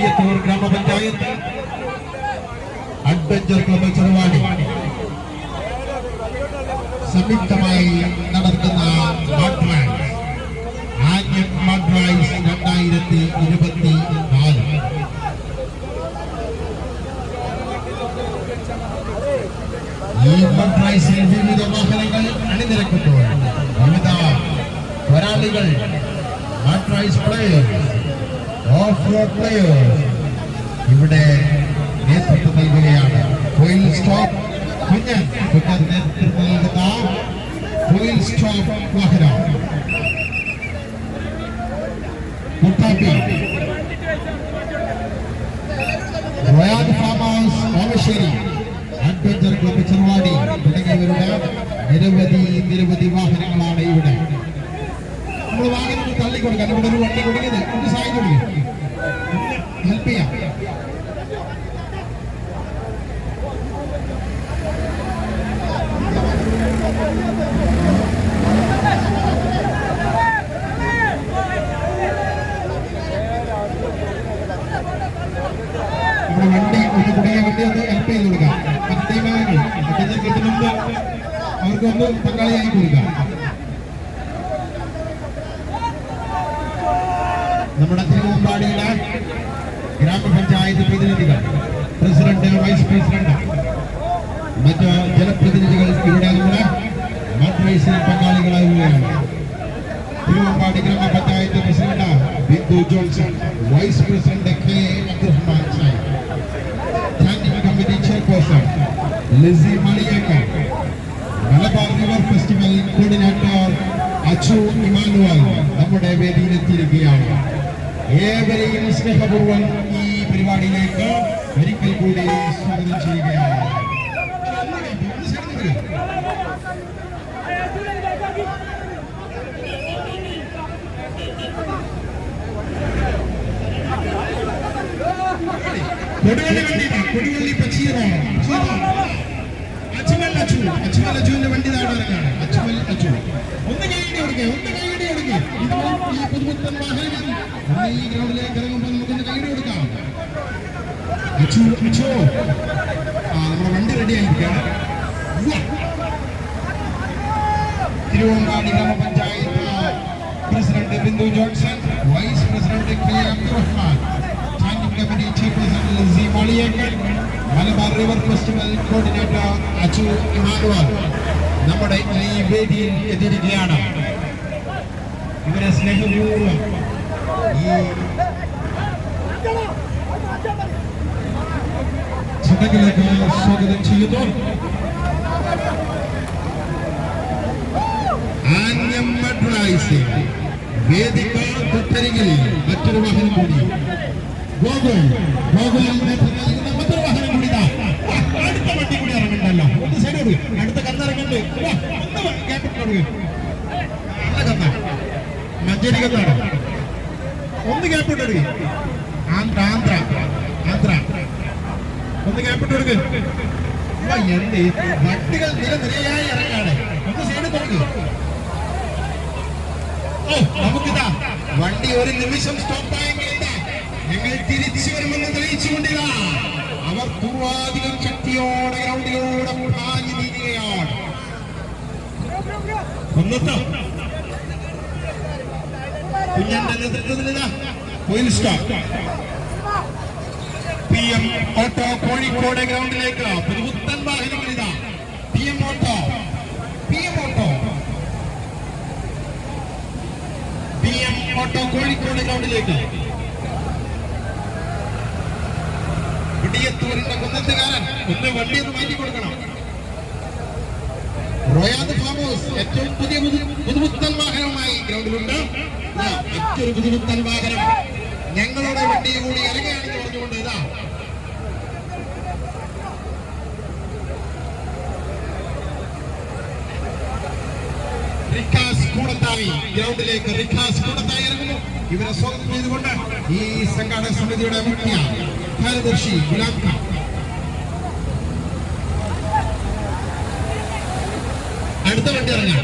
കൊടിയത്തൂർ ഗ്രാമപഞ്ചായത്ത് adventure club Cheruvadi സംയുക്തമായി നടത്തുന്ന ആന്യം മഡ്രൈസ് 2024. ഈ മഡ്രൈസിൽ വിവിധ വാഹനങ്ങൾ അണിനിരക്കുമ്പോൾ വിവിധ പോരാളികൾ മഡ്രൈസ് പ്ലേയേഴ്സ്, ഓഫ് റോഡ് പ്ലേയേഴ്സ് ഇവിടെ നേതൃത്വം നൽകുകയാണ്. ഫുൾ സ്റ്റോപ്പ് കുഞ്ഞൻ നേതൃത്വം നൽകുന്ന ഫുൾ സ്റ്റോപ്പ് വാഹനം Kuttappi, royal farm house Omassery, adventure club Cheruvadi തുടങ്ങിയവരുടെ നിരവധി വാഹനങ്ങളാണ് ഇവിടെ. നമ്മൾ വാഹനങ്ങൾ തള്ളിക്കൊടുക്കാൻ ഇവിടെ ഒരു വണ്ടി കൊടുക്കുന്നത് ഒന്ന് സഹായം കൊടുക്കും, ഹെൽപ്പ് ചെയ്യാം. നമ്മുടെ വണ്ടി ഒന്ന് കുടുങ്ങിയ വണ്ടി ഒന്ന് ഹെൽപ്പ് ചെയ്ത് കൊടുക്കാം. മറ്റു ടീമുകാർക്ക് മുമ്പ് അവർക്കൊന്ന് പങ്കാളിയായി കൊടുക്കാം. നമ്മുടെ തിരുവമ്പാടിയുടെ ഗ്രാമപഞ്ചായത്ത് പ്രതിനിധികൾ, പ്രസിഡന്റ്, വൈസ് പ്രസിഡന്റ്, മറ്റ് ജനപ്രതിനിധികൾ ഇവിടെ നമ്മുടെ മഡ്രൈസിൽ പങ്കാളികളാവുകയാണ്. തിരുവമ്പാടി ഗ്രാമപഞ്ചായത്ത് president Bindu Johnson, vice president K Abdurahman Sahib, standing committee chairperson Lissy Maliyekkar, Malabar river festival coordinator Achu Emmanuel നമ്മുടെ വേദിയിലെത്തിയിരിക്കുകയാണ്. ഏവരെയും സ്നേഹപൂർവ്വം ഈ പരിപാടിയിലേക്ക് ഒരിക്കൽ കൂടി സ്വാഗതം ചെയ്യുകയാണ്. കൊടുവള്ളി പച്ചീറാണ് അച്ചുവിന്റെ വണ്ടി താഴാനാണ്. അച്ചുമൽ അച്ചു ഒന്ന് കൈയിടി കൊടുക്കേ, ഒന്ന് കൈയിടി കൊടുക്കേ. ഈ പുതുപുത്തൻ വാഹനങ്ങൾ ഈ ഗ്രൗണ്ടിലേക്ക് ഇറങ്ങുമ്പോൾ നമുക്കൊന്ന് കൈയിടി കൊടുക്കാം. അച്ചു അച്ചു നമ്മുടെ വണ്ടി റെഡി ആയിരിക്കുകയാണ്. തിരുവമ്പാടി ഗ്രാമപഞ്ചായത്ത് president Bindu Johnson, vice president K Abdurahman, standing committee chairperson Lissy Maliyekkar, Malabar river festival coordinator Achu Emmanuel നമ്മുടെ ഈ വേദിയിൽ എത്തിയിരിക്കുകയാണ്. ഇവരെ സ്നേഹപൂർവ്വം ഈ ചടങ്ങിലേക്ക് സ്വാഗതം ചെയ്യുന്നു. ആന്യം മഡ്രൈസ് വേദിക തൊട്ടരികിൽ മറ്റൊരു വാഹനം കൂടി, ഗോകുലിൽ നേതൃത്വം നൽകുന്ന മറ്റൊരു വാഹനം കൂടി. അടുത്ത വണ്ടി കൂടി ഇറങ്ങണ്ടല്ലോ, ഒന്ന് സൈഡ് അടുത്ത കന്നിറങ്ങണ്ട്. മഞ്ചേരി കന്നാണ്, ഒന്ന് ഗ്യാപ്പിട്ട് എടുക്കുക. ആന്ധ്ര ഒന്ന് ഗ്യാപ്പിട്ട് എടുക്കുക. എന്ത് വണ്ടികൾ നിരനിരയായി ഇറങ്ങാണ്, ഒന്ന് സൈഡ് തുടങ്ങുക. നമുക്കിതാ വണ്ടി ഒരു നിമിഷം സ്റ്റോപ്പായെങ്കിൽ ഞങ്ങൾ തിരിച്ചു വരുമെന്ന് തെളിയിച്ചുകൊണ്ടില്ല. അവർ പൂർവാധികം ശക്തിയോടെ ഗ്രൗണ്ടിലൂടെ പാഞ്ഞു നീങ്ങുകയാണ്. കുഞ്ഞന്റെ നേതൃത്വത്തിലിതാ full stop. PM auto Kozhikode ഗ്രൗണ്ടിലേക്ക് പുതുപുത്തൻ വാഹനങ്ങളിതാ. PM ഓട്ടോ കോഴിക്കോട് ഗ്രൗണ്ടിലേക്ക്. കൊടിയത്തൂരിന്റെ കുന്നത്തുകാരൻ ഒന്ന് വണ്ടിയൊന്ന് മാറ്റി കൊടുക്കണം. റോയൽ ഫാം ഹൗസ് ഏറ്റവും പുതിയ പുതുപുത്തൻ വാഹനമായി ഗ്രൗണ്ടിലുണ്ട്. മറ്റൊരു പുതുപുത്തൻ വാഹനം ഞങ്ങളുടെ വണ്ടി കൂടി ഇറങ്ങുകയാണെന്ന് പറഞ്ഞുകൊണ്ട് ഇതാ റിക്കാസ് കൂടത്തായി ഗ്രൗണ്ടിലേക്ക് ഇറങ്ങുന്നു. ഇവരെ സ്വാഗതം ചെയ്തുകൊണ്ട് ഈ സംഘാടക സമിതിയുടെ മുഖ്യ കാര്യദർശി ഗുലാം ഖാൻ, അടുത്ത വണ്ടി ഇറങ്ങാം.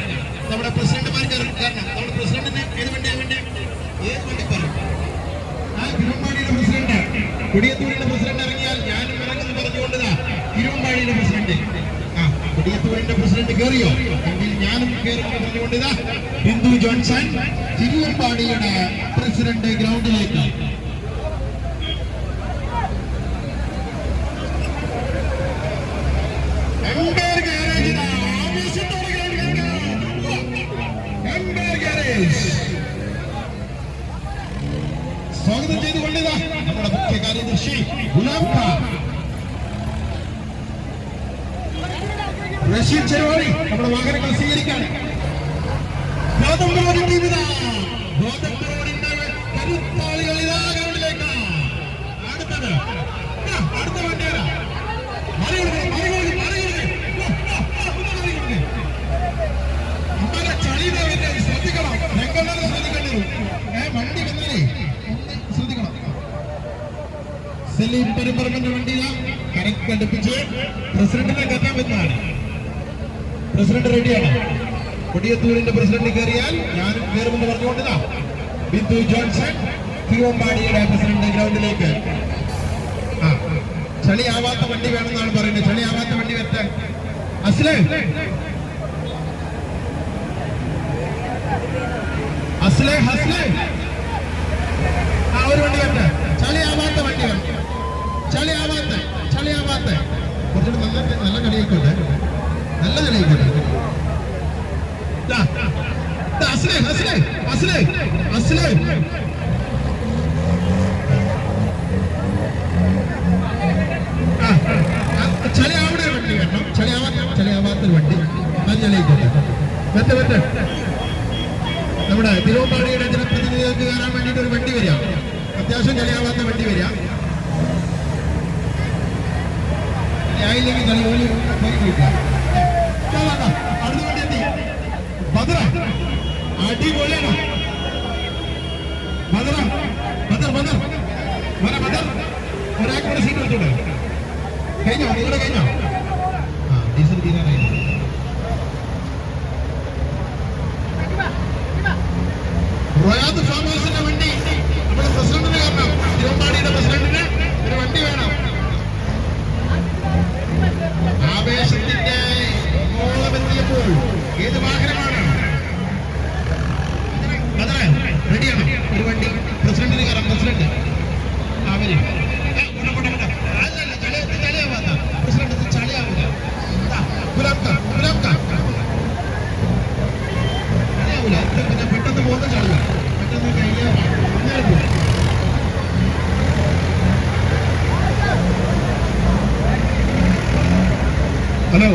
നമ്മുടെ പ്രസിഡന്റുമാർക്ക് കാരണം നമ്മുടെ പ്രസിഡന്റിന് ഏത് വണ്ടിയാണ് വേണ്ടത്, ഏത് വണ്ടി പറയും. ആ തിരുവമ്പാടിയുടെ പ്രസിഡന്റ് കൊടിയത്തൂരിന്റെ പ്രസിഡന്റ് ഇറങ്ങിയാൽ ഞാനും ഇറങ്ങുന്നു പറഞ്ഞുകൊണ്ടതാ തിരുവമ്പാടിയുടെ പ്രസിഡന്റ്. കൊടിയത്തൂരിന്റെ പ്രസിഡന്റ് കയറിയോ എങ്കിൽ ഞാനും കയറുമെന്ന് പറഞ്ഞുകൊണ്ടിതാ ബിന്ദു ജോൺസൺ തിരുവമ്പാടിയുടെ പ്രസിഡന്റ് ഗ്രൗണ്ടിലേക്ക്. സ്വാഗതം ചെയ്തുകൊണ്ടിതാ നമ്മുടെ മുഖ്യ കാര്യദർശി ഗുലാം ഖാൻ, റഷീദ് ചെറുവാടി നമ്മുടെ വാഹനങ്ങൾ സ്വീകരിക്കാൻ. ഗോതമ്പ് റോഡിന്റെ കരുത്താളികൾ ഇതാ ഗ്രൗണ്ടിലേക്ക്. അടുത്തത് അടുത്ത വണ്ടിയല്ല ചളിയുടെ ശ്രദ്ധിക്കണം. രംഗങ്ങളെ ശ്രദ്ധിക്കേണ്ടി വണ്ടി വന്നാലേ ശ്രദ്ധിക്കണം. സലീം പെരുമ്പറമ്പന്റെ വണ്ടിയിലാ കറക്റ്റ് അടുപ്പിച്ച് പ്രസിഡന്റിനെ കത്താൻ പറ്റുന്നതാണ്. പ്രസിഡന്റ് റെഡിയാണ്. കൊടിയത്തൂരിന്റെ പ്രസിഡന്റ് കയറിയാൽ ഞാനും കയറുമെന്ന് പറഞ്ഞുകൊണ്ടിതാ ബിന്ദു ജോൺസൺ തിരുവമ്പാടിയുടെ പ്രസിഡന്റ് ഗ്രൗണ്ടിലേക്ക്. ചളിയാവാത്ത വണ്ടി വേണമെന്നാണ് പറയുന്നത്. ചളിയാവാത്ത വണ്ടി വരട്ടെ. അസ്ലേ അസ്ലേ ഹസ്ലേ ഒരു വണ്ടി വരട്ടെ. ചളിയാവാത്ത വണ്ടി വരട്ടെ. ചളിയാവാത്ത കുറച്ചുകൂടി നല്ല കളിയായിക്കോട്ടെ. നല്ല കളിയായിക്കോട്ടെ. അസ്ലേ അസ്ലേ അസ്ലേ അസ്ലേ ചളിയാവുന്ന വണ്ടി വരണം. ചളിയാവാത്തൊരു വണ്ടി നല്ല കളിയായിക്കോട്ടെ. വരട്ടെ. നമ്മുടെ തിരുവമ്പാടിയുടെ ജനപ്രതിനിധികൾക്ക് കയറാൻ വേണ്ടിയിട്ട് ഒരു വണ്ടി വരിക. അത്യാവശ്യം ചളിയാവാത്ത വണ്ടി വരിക. ആയില്ലെങ്കിൽ ചളി അടുത്ത വണ്ടി എത്തി. ബദറ അടിപൊളിയാണ്. ബദർ ഒരാൾക്കൂടെ സീറ്റ് വെച്ചോട്ടെ. കഴിഞ്ഞോ നിങ്ങളുടെ കഴിഞ്ഞോ? ഡീസൽ തീരാനായി. റോയാദ് ഫാം ഹൗസിന്റെ വണ്ടി നമ്മുടെ പ്രസിഡന്റിന് കാരണം. തിരുവമ്പാടിയുടെ പ്രസിഡന്റിന് ഒരു വണ്ടി വേണം. ആവേശത്തിന്റെ ഓളമെത്തിയപ്പോൾ ഏത് വാഹനമാണ്? റെഡിയാണ്. ഒരു വണ്ടി പ്രസിഡന്റിന് കയറാം. പ്രസിഡന്റ് അവര് ചളിയാവാത്ത പ്രസിഡന്റ് ചളിയാവില്ല. ചളിയാവില്ല. പിന്നെ പെട്ടെന്ന് പോകുന്ന ചളിയാ. പെട്ടെന്ന് കഴിയാ. ഹലോ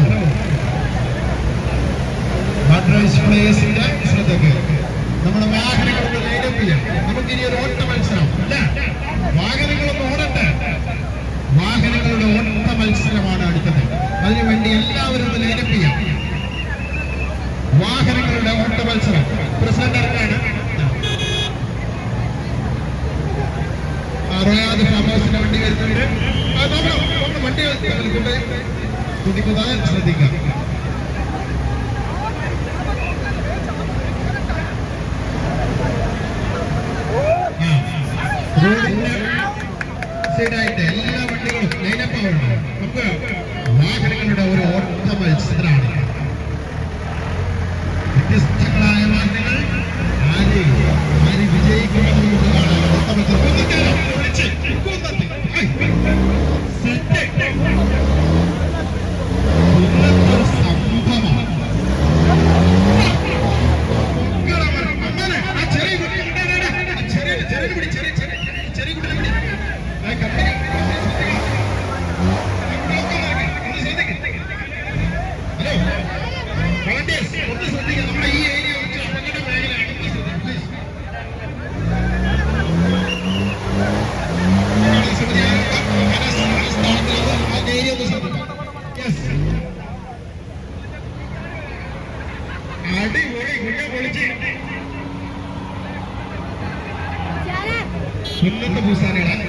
പ്ലേസിന്റെ ശ്രദ്ധക്ക് നമ്മുടെ വാഹനങ്ങളുടെ ലൈനപ്പ് ചെയ്യാം. നമുക്കിനി ഒരു ഓട്ട മത്സരം അല്ല, വാഹനങ്ങളൊന്നും ഓടട്ടെ. വാഹനങ്ങളുടെ ഓട്ട മത്സരമാണ് അടുത്തത്. അതിനുവേണ്ടി എല്ലാവരും ഒന്ന് ലൈനപ്പ് ചെയ്യാം. വാഹനങ്ങളുടെ ഓട്ട മത്സരം. പ്രസിഡന്റ് ഇറക്കാണ്. റോയാദ് ഫാം ഹൗസിന്റെ വണ്ടി വരുന്നവര് വണ്ടി കുതിക്കുന്നതായി ശ്രദ്ധിക്കാം. സൈഡായിട്ട് എല്ലാ വണ്ടികളും ലൈനപ്പ് ആവുന്നു. നമുക്ക് വാഹനങ്ങളുടെ ഒരു ഓട്ട മത്സരമാണ്. വ്യത്യസ്തങ്ങളായ വാഹനങ്ങൾ ആര് വിജയിക്കുമെന്നുള്ളതാണ് ഓട്ട മത്സരം. സംഭവമാണ്. ചെറിയ നമ്മുടെ ഈ ഏരിയ അപകട മേഖലയാണ്. അടിപൊളി കുഞ്ഞ പൊളിച്ച് സുന്നത്ത് പൂസാനകളാണ്.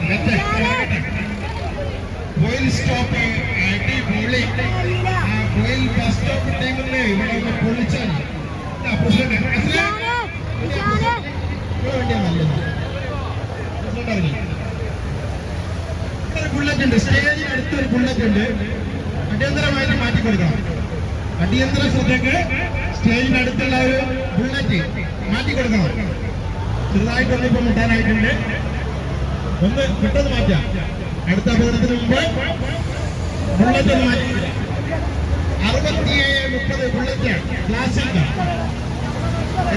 കോയിൽ സ്റ്റോപ്പ് അടിപൊളി. ആ കോയിൽ ബസ് സ്റ്റോപ്പ് ടൈമില് ഇവിടെ ഒന്ന് പൊളിച്ചാൽ പ്രസിഡന്റ് വണ്ടിയാ നല്ലത്. പ്രസിഡന്റ് ഇറങ്ങി ബുള്ളറ്റ് ഉണ്ട്, സ്റ്റേജിന് അടുത്തൊരു ബുള്ളറ്റ് ഉണ്ട്, അടിയന്തരമായിട്ട് മാറ്റി കൊടുക്കണം. അടിയന്തര ശ്രദ്ധയ്ക്ക് സ്റ്റേജിന് അടുത്തുള്ള ഒരു ബുള്ളറ്റ് മാറ്റി കൊടുക്കണം. ചെറുതായിട്ടൊന്നും ഇപ്പൊ മുട്ടാനായിട്ടുണ്ട്, ഒന്ന് പെട്ടെന്ന് മാറ്റാം. അടുത്ത അപകടത്തിന് മുമ്പ് ബുള്ളറ്റ് ഒന്ന് മാറ്റി. 67:30 ബുള്ളറ്റ് ക്ലാസിക്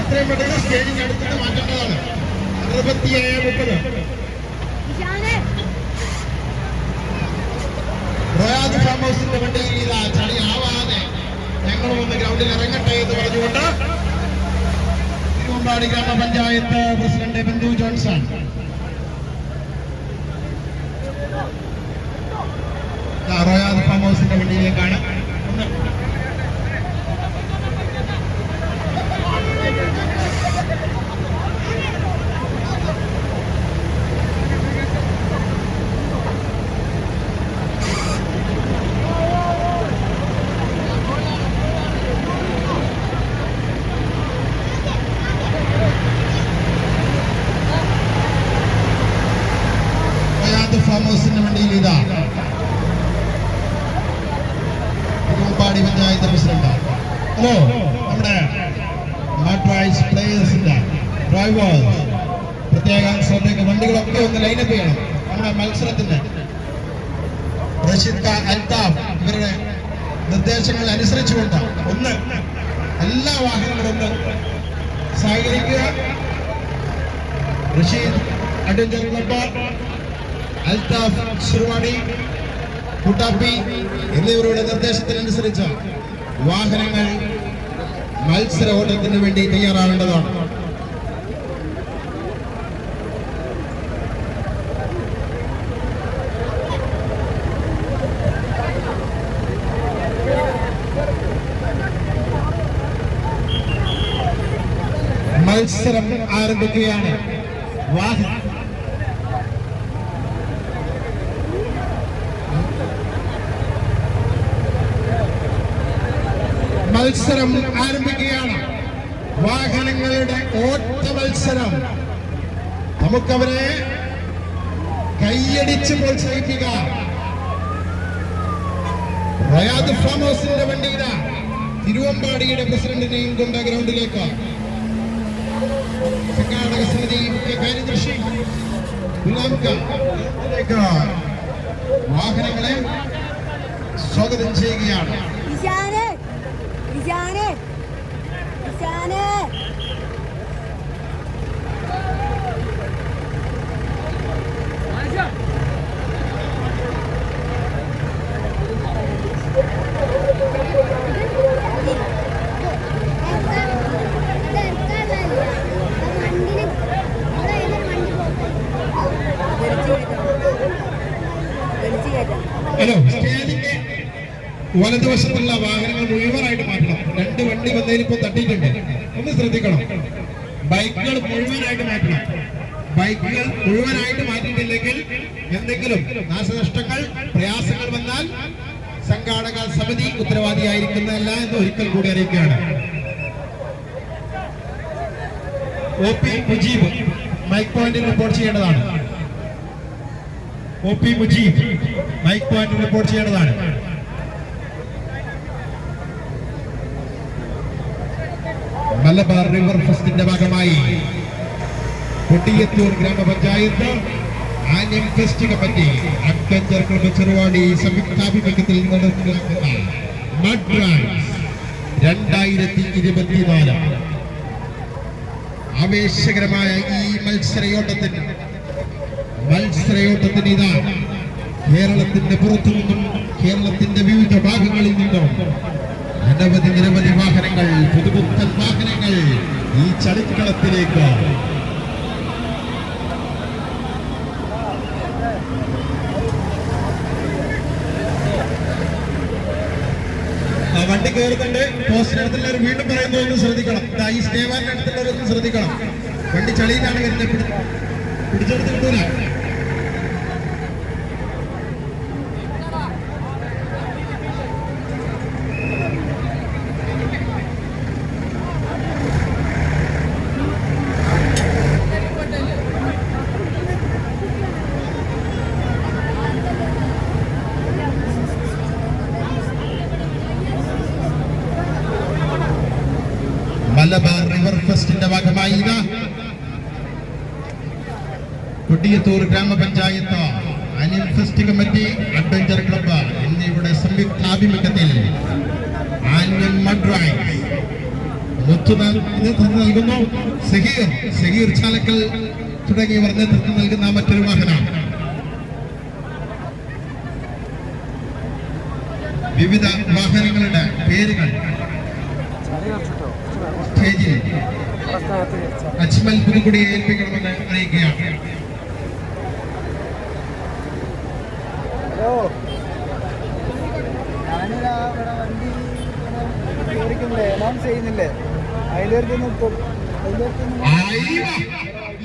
എത്രയും പെട്ടെന്ന് സ്റ്റേജിന് അടുത്തിട്ട് മാറ്റേണ്ടതാണ്. 67:30 റോയാദ് ഫാം ഹൗസിന്റെ വണ്ടിയിൽ ഇതാ ചളി ആവാതെ ഞങ്ങൾ ഒന്ന് ഗ്രൗണ്ടിൽ ഇറങ്ങട്ടെ എന്ന് പറഞ്ഞുകൊണ്ട് തിരുവമ്പാടി ഗ്രാമപഞ്ചായത്ത് പ്രസിഡന്റ് ബിന്ദു ജോൺസൺ റോയാദ് ഫാം ഹൗസിന്റെ വണ്ടിയിലേക്കാണ്. ഫാം ഹൗസിന്റെ വണ്ടിയിൽ ഇതാ തിരുവമ്പാടി പഞ്ചായത്ത് പ്രസിഡന്റ്. ഹലോ, നമ്മുടെ മാട്രൈസ് പ്ലേയേഴ്സിന്റെ ഡ്രൈവേഴ്സ് പ്രത്യേക ശ്രദ്ധയ്ക്ക് വണ്ടികളൊക്കെ ഒന്ന് ലൈനപ്പ് ചെയ്യണം. നമ്മുടെ മത്സരത്തിന്റെ റഷീദ് ഖാൻ, അൽതാഫ് ഇവരുടെ നിർദ്ദേശങ്ങൾ അനുസരിച്ചുകൊണ്ട് ഒന്ന് എല്ലാ വാഹനങ്ങളും ഒന്ന് സഹകരിക്കുക. റഷീദ് അഡ്വഞ്ചർ ക്ലബ്ബ്, അൽതാഫ് ശിർവാണി, കുട്ടാപ്പി എന്നിവരുടെ നിർദ്ദേശത്തിനനുസരിച്ച് വാഹനങ്ങൾ മത്സര ഓട്ടത്തിന് വേണ്ടി തയ്യാറാവേണ്ടതാണ്. മത്സരം ആരംഭിക്കുകയാണ്. മത്സരം ആരംഭിക്കുകയാണ്. വാഹനങ്ങളുടെ ഓട്ട മത്സരം. നമുക്കവരെ കൈയടിച്ച് പ്രോത്സാഹിപ്പിക്കാം. റയാദ് ഫാം ഹൗസിന്റെ വണ്ടിയില തിരുവമ്പാടിയുടെ പ്രസിഡന്റിനെയും കൊണ്ട് ഗ്രൗണ്ടിലേക്ക് സംഘാടക സമിതി മുഖ്യ കാര്യദർശി വാഹനങ്ങളെ സ്വാഗതം ചെയ്യുകയാണ്. ഹലോ, സ്റ്റേജിന്റെ വലതുവശത്തുള്ള വാഹനങ്ങൾ മുഴുവനായിട്ട് മാറ്റണം. 2 വണ്ടി വന്നതിനിപ്പോ തട്ടിയിട്ടുണ്ട്, ഒന്ന് ശ്രദ്ധിക്കണം. ബൈക്കുകൾ മുഴുവനായിട്ട് മാറ്റണം. ബൈക്കുകൾ മുഴുവനായിട്ട് മാറ്റിയിട്ടില്ലെങ്കിൽ എന്തെങ്കിലും നാശനഷ്ടങ്ങൾ, പ്രയാസങ്ങൾ വന്നാൽ സംഘാടക സമിതി ഉത്തരവാദിയായിരിക്കുന്നതല്ല എന്ന് ഒരിക്കൽ കൂടി അറിയിക്കുകയാണ്. OP മുജീബ് മൈക്ക് പോയിന്റിൽ റിപ്പോർട്ട് ചെയ്യേണ്ടതാണ്. OP മുജീബ് മൈക്ക് പോയിന്റിൽ റിപ്പോർട്ട് ചെയ്യേണ്ടതാണ്. മലബാർ റിവർ ഫെസ്റ്റിന്റെ ഭാഗമായി കൊട്ടിയത്തൂർ ഗ്രാമപഞ്ചായത്ത് ആന്യം fest committee adventure club Cheruvadi സംയുക്താഭിമുഖ്യത്തിൽ നടക്കുന്ന മഡ് റൈഡ്സ് 2024 ആവേശകരമായ ഈ മത്സരയോട്ടത്തിന് ഇതാ കേരളത്തിന്റെ പുറത്തു നിന്നും കേരളത്തിന്റെ വിവിധ ഭാഗങ്ങളിൽ നിന്നും നിരവധി വാഹനങ്ങൾ, പുതുപുത്തൻ വാഹനങ്ങൾ ഈ ചളിക്കളത്തിലേക്ക് വണ്ടി കയറുന്നുണ്ട്. പോസ്റ്റിനടുത്തുള്ളവർ വീണ്ടും പറയുമ്പോൾ ഒന്ന് ശ്രദ്ധിക്കണം. ഈ സ്റ്റേവാറിന്റെ അടുത്തുള്ളവരൊന്നും ശ്രദ്ധിക്കണം. വണ്ടി ചളിയിലാണ് വരുന്നത്, പിടിച്ചെടുത്ത് കിട്ടൂല. കൊടിയത്തൂർ ഗ്രാമപഞ്ചായത്ത് Anil fest committee adventure club എന്നിവയുടെ സംയുക്താഭിമുഖ്യത്തിൽ ആന്യൻ മഡ്രൈ നേതൃത്വം നൽകുന്നു. സഹീർ ചാലക്കൽ തുടങ്ങിയവർ നേതൃത്വം നൽകുന്ന മറ്റൊരു വാഹനം. വിവിധ വാഹനങ്ങളുടെ പേരുകൾ സ്റ്റേജിൽ അജ്മൽ പുതുക്കുടിയെ ഏൽപ്പിക്കണമെന്ന് അറിയിക്കുകയാണ്.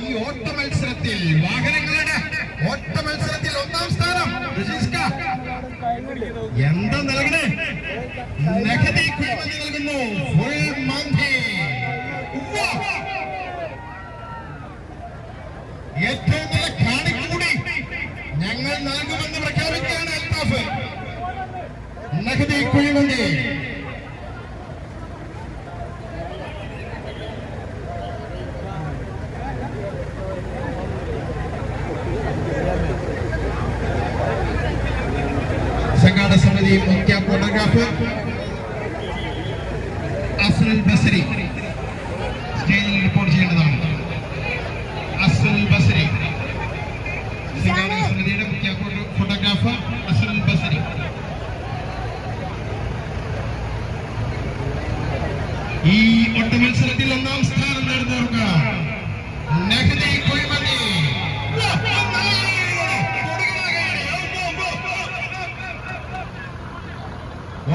ഈ ഓട്ട മത്സരത്തിൽ വാഹനങ്ങളുടെ ഓട്ട മത്സരത്തിൽ ഒന്നാം സ്ഥാനം എന്താ നൽകണേ? നഖതി കുഴിമന്തി നൽകുന്നു. ഫുൾ മന്തി. ഏറ്റവും നല്ല കാണിക്കൂടി ഞങ്ങൾ നൽകുമെന്ന് പ്രഖ്യാപിക്കുകയാണ് അൽത്താഫ്. നഖതി കുഴിമന്തി. സംഘാടക സമിതി മുഖ്യ ഫോട്ടോഗ്രാഫർ അസ്ലുൽ ബസരി സ്റ്റേജിൽ റിപ്പോർട്ട് ചെയ്യേണ്ടതാണ്. അസ്ലുൽ ബസരി സംഘാടക സമിതിയുടെ മുഖ്യ ഫോട്ടോഗ്രാഫർ അസ്ലുൽ ബസരി. ഈ ഒട്ട മത്സരത്തിൽ ഒന്നാം സ്ഥാനം നേടുന്നവർക്ക് നഖതി കുഴിമന്തി.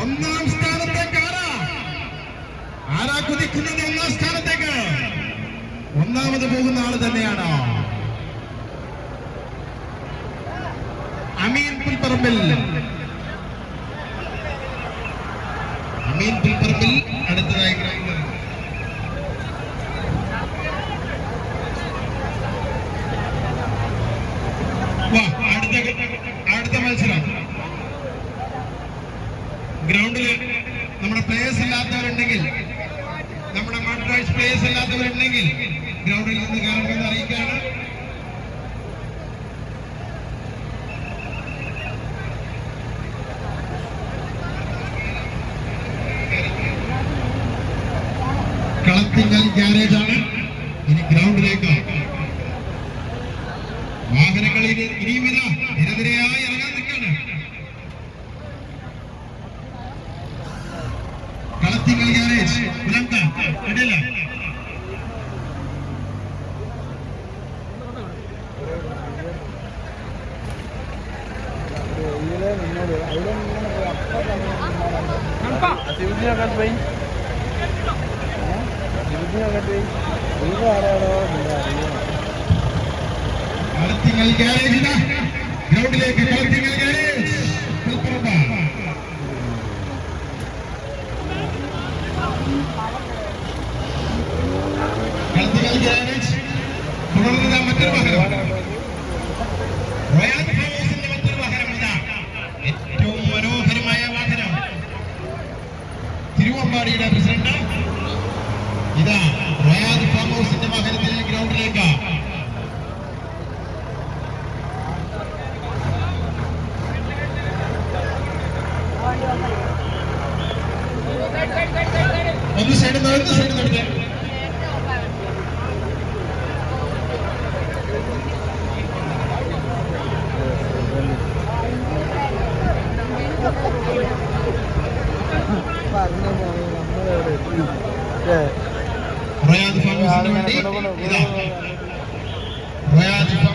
ഒന്നാം സ്ഥാനത്തേക്ക് ആരാ കുതിക്കുന്നത്? ഒന്നാം സ്ഥാനത്തേക്ക് ഒന്നാമത് പോകുന്ന ആള് തന്നെയാണ് അമീൻ പുൽപ്പറമ്പിൽ. അമീൻ പുൽപ്പറമ്പിൽ അടുത്തതായി അടുത്ത മത്സരം. ഗ്രൗണ്ടിൽ നമ്മുടെ പ്ലേയേഴ്സ് ഇല്ലാത്തവരുണ്ടെങ്കിൽ, നമ്മുടെ മഡ്രൈസ് പ്ലേയേഴ്സ് ഇല്ലാത്തവരുണ്ടെങ്കിൽ ഗ്രൗണ്ടിൽ നിന്ന് കാണണമെന്ന് അറിയിക്കുകയാണ്. കളത്തിങ്കൽ ഗ്യാരേജാണ്. ഇനി ഗ്രൗണ്ടിലേക്ക് വാഹനങ്ങളിൽ ഇനിയും നിരനിരയായി ഇറങ്ങാൻ നിൽക്കുകയാണ്. കളത്തിങ്കൽ ഗ്യാരേജ് ഉലങ്ക ഇടയില്ല. കളത്തിങ്കൽ ഗ്യാരേജിന് ഗ്രൗണ്ടിലേക്ക് കളത്തിങ്കൽ ഗ്യാരേജ് കളത്തിങ്കൽ ഗ്യാരേജ് തുടർന്ന് മറ്റൊരു വാഹനം റോയൽ ഫ്ലവേഴ്സിന്റെ മറ്റൊരു വാഹനം. ഇതാ ഏറ്റവും മനോഹരമായ വാഹനം. തിരുവമ്പാടിയുടെ പ്രസിഡന്റ് ഇതാ റോയൽ ഫാം ഹൗസിന്റെ വാഹനത്തിൽ ഗ്രൗണ്ടിലേക്ക് ഒന്ന് സൈഡ് നടത്തേ. റോയാദ് ഫാം ഹൗസിന് വേണ്ടി ഇതാ റോയാദ് ഫാം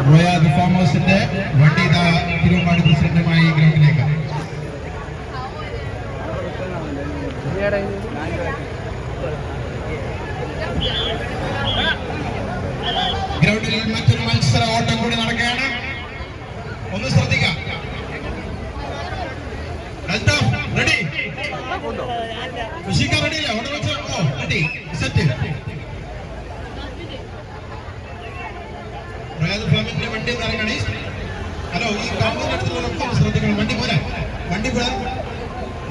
റോയാദ് ഫാം ഹൗസിന്റെ വണ്ടി ഇതാ തിരുവമ്പാടി പ്രസിഡന്റുമായി ഗ്രൗണ്ടിലേക്ക്. ഗ്രൗണ്ടിൽ മറ്റൊരു മത്സര ഓട്ടം കൂടി നടക്കുകയാണ്. ഒന്ന് ശ്രദ്ധിക്കാം. റെഡി റെഡിയില്ല? അവിടെ വെച്ച് റെഡി സെറ്റ്. റോയാദ് ഫാമിന്റെ വണ്ടി ഇറങ്ങണി. ഹലോ, ഈ കാമ്പൗണ്ടിന്റെ അടുത്തുള്ള ശ്രദ്ധിക്കണം. വണ്ടി പോലെ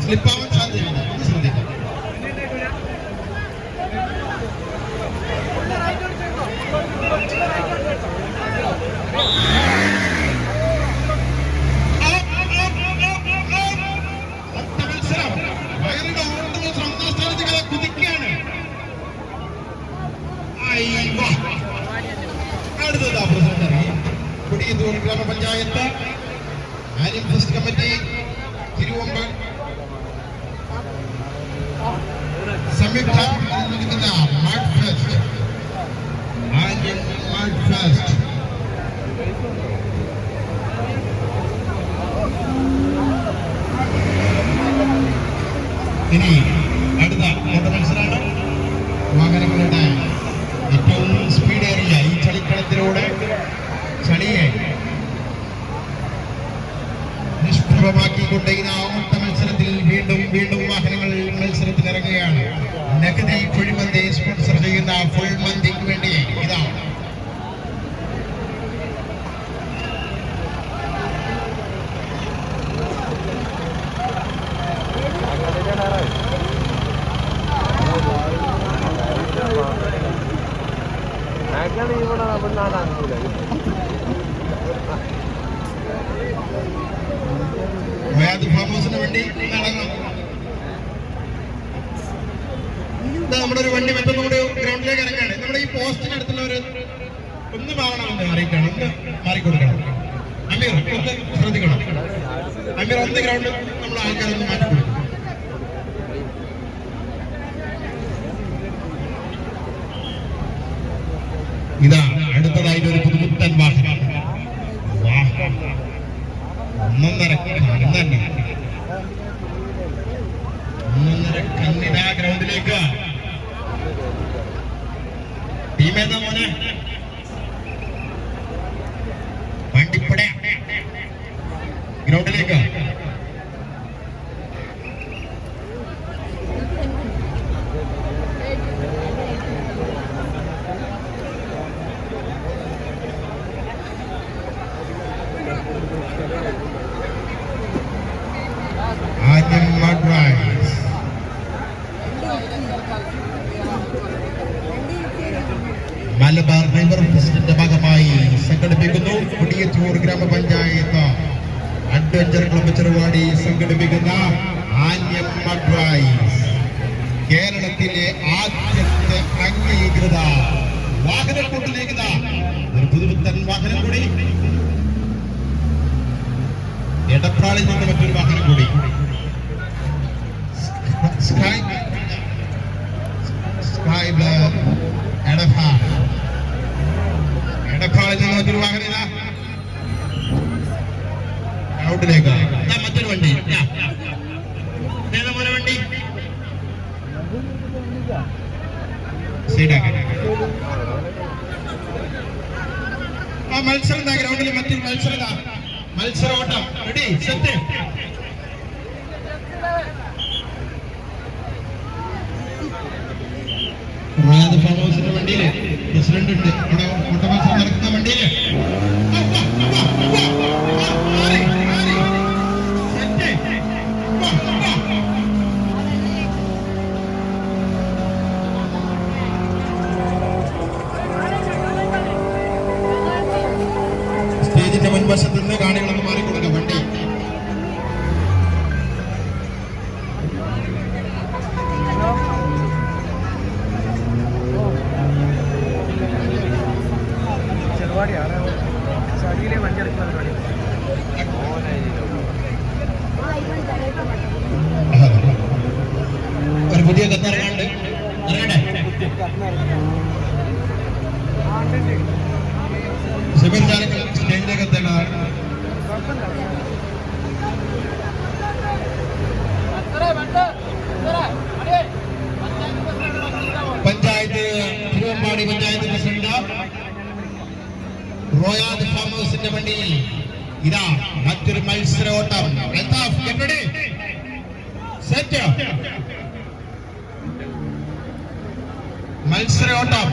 സ്ലിപ്പാവാൻ സാധ്യതയുണ്ട്. ഒന്ന് ശ്രദ്ധിക്കാം. കൊടിയത്തൂർ ഗ്രാമപഞ്ചായത്ത് ആര്യൻ ഫെസ്റ്റ് കമ്മിറ്റി തിരുവമ്പ് സംയുക്ത നൽകുന്ന mart fest Aryan mart fest ഇനി അടുത്ത മത്സരമാണ്. വാഹനങ്ങളുടെ ഏറ്റവും സ്പീഡേറിയ ഈ ചളിക്കളത്തിലൂടെ ചളിയെ നിഷ്പ്രഭമാക്കിക്കൊണ്ട് ഈ ഓട്ട മത്സരത്തിൽ വീണ്ടും വീണ്ടും വാഹനങ്ങൾ മത്സരത്തിനിറങ്ങുകയാണ്. നഗതി കുഴിമന്തി സ്പോൺസർ ചെയ്യുന്ന ഫുൾ മന്തിക്ക് വേണ്ടി ഇതാണ് ഫാം ഹൗസിന് വേണ്ടി നമ്മുടെ ഒരു വണ്ടി മറ്റൊന്നും കൂടി ഗ്രൗണ്ടിലേക്ക് ഇറങ്ങാണ്. നമ്മുടെ ഈ പോസ്റ്റിന് അടുത്തുള്ളവര് ഒന്ന് മാറണമെന്ന് അറിയിക്കണം, ഒന്ന് മാറിക്കൊടുക്കണം. അമീർ ഒന്ന് ശ്രദ്ധിക്കണം. അമീർ ഒന്ന് ഗ്രൗണ്ട് നമ്മൾ ആൾക്കാരൊന്ന് മാറ്റി കൊടുക്കും. ഇതാ അടുത്തതായിട്ട് ഒരു പുതുപുത്തൻ വാഹനം. ഒന്നൊന്നര കന്നിതാ ഗ്രൗണ്ടിലേക്ക് ടീമേതാ മോനെ വണ്ടിപ്പട ഗ്രൗണ്ടിലേക്ക് മലബാർ റിവർ ഫെസ്റ്റിന്റെ ഭാഗമായി സംഘടിപ്പിക്കുന്നു. കൊടിയത്തൂർ ഗ്രാമപഞ്ചായത്ത് അഡ്വഞ്ചർ ക്ലബ്ബ് ചെറുവാടി സംഘടിപ്പിക്കുന്ന ആന്യമ്മ ഡ്രൈവ് കേരളത്തിലെ ആദ്യത്തെ അംഗീകൃത വാഹനക്കൂട്ടിലേക്ക് ഒരു പുതുപുത്തൻ വാഹനം കൂടി. എടപ്പാളിൽ നിന്ന് മറ്റൊരു വാഹനം കൂടി. സ്കൈ എടപ്പാളിൽ നിന്ന് മറ്റൊരു വാഹനം ഇതാ ഔട്ടിലേക്ക് മറ്റൊരു വണ്ടി. പോലെ വണ്ടി ആ മത്സരം ഗ്രൗണ്ടിൽ മറ്റൊരു മത്സരം മത്സരോട്ടം റെഡി സെറ്റ്. ഫാം ഹൗസിന്റെ വണ്ടിയില് പ്രസിഡന്റ് ഉണ്ട്. അവിടെ ഓട്ട മത്സരം നടക്കുന്ന വണ്ടിയില് സ്റ്റേജിന്റെ മുൻവശത്ത് നിന്ന് കാണികളൊന്ന് മാറിക്കൊടുക്കാം. വണ്ടി ഒരു പുതിയ കത്തിറങ്ങാണ്ട് സ്റ്റേജിലേക്ക് എത്തേണ്ടതാണ്. പഞ്ചായത്ത് തിരുവമ്പാടി പഞ്ചായത്ത് പ്രസിഡന്റ് റോയാദ് ഫാം ഹൗസിന്റെ വണ്ടിയിൽ ഇതാ മറ്റൊരു മത്സരോട്ടം. സെറ്റ് മത്സരോട്ടം.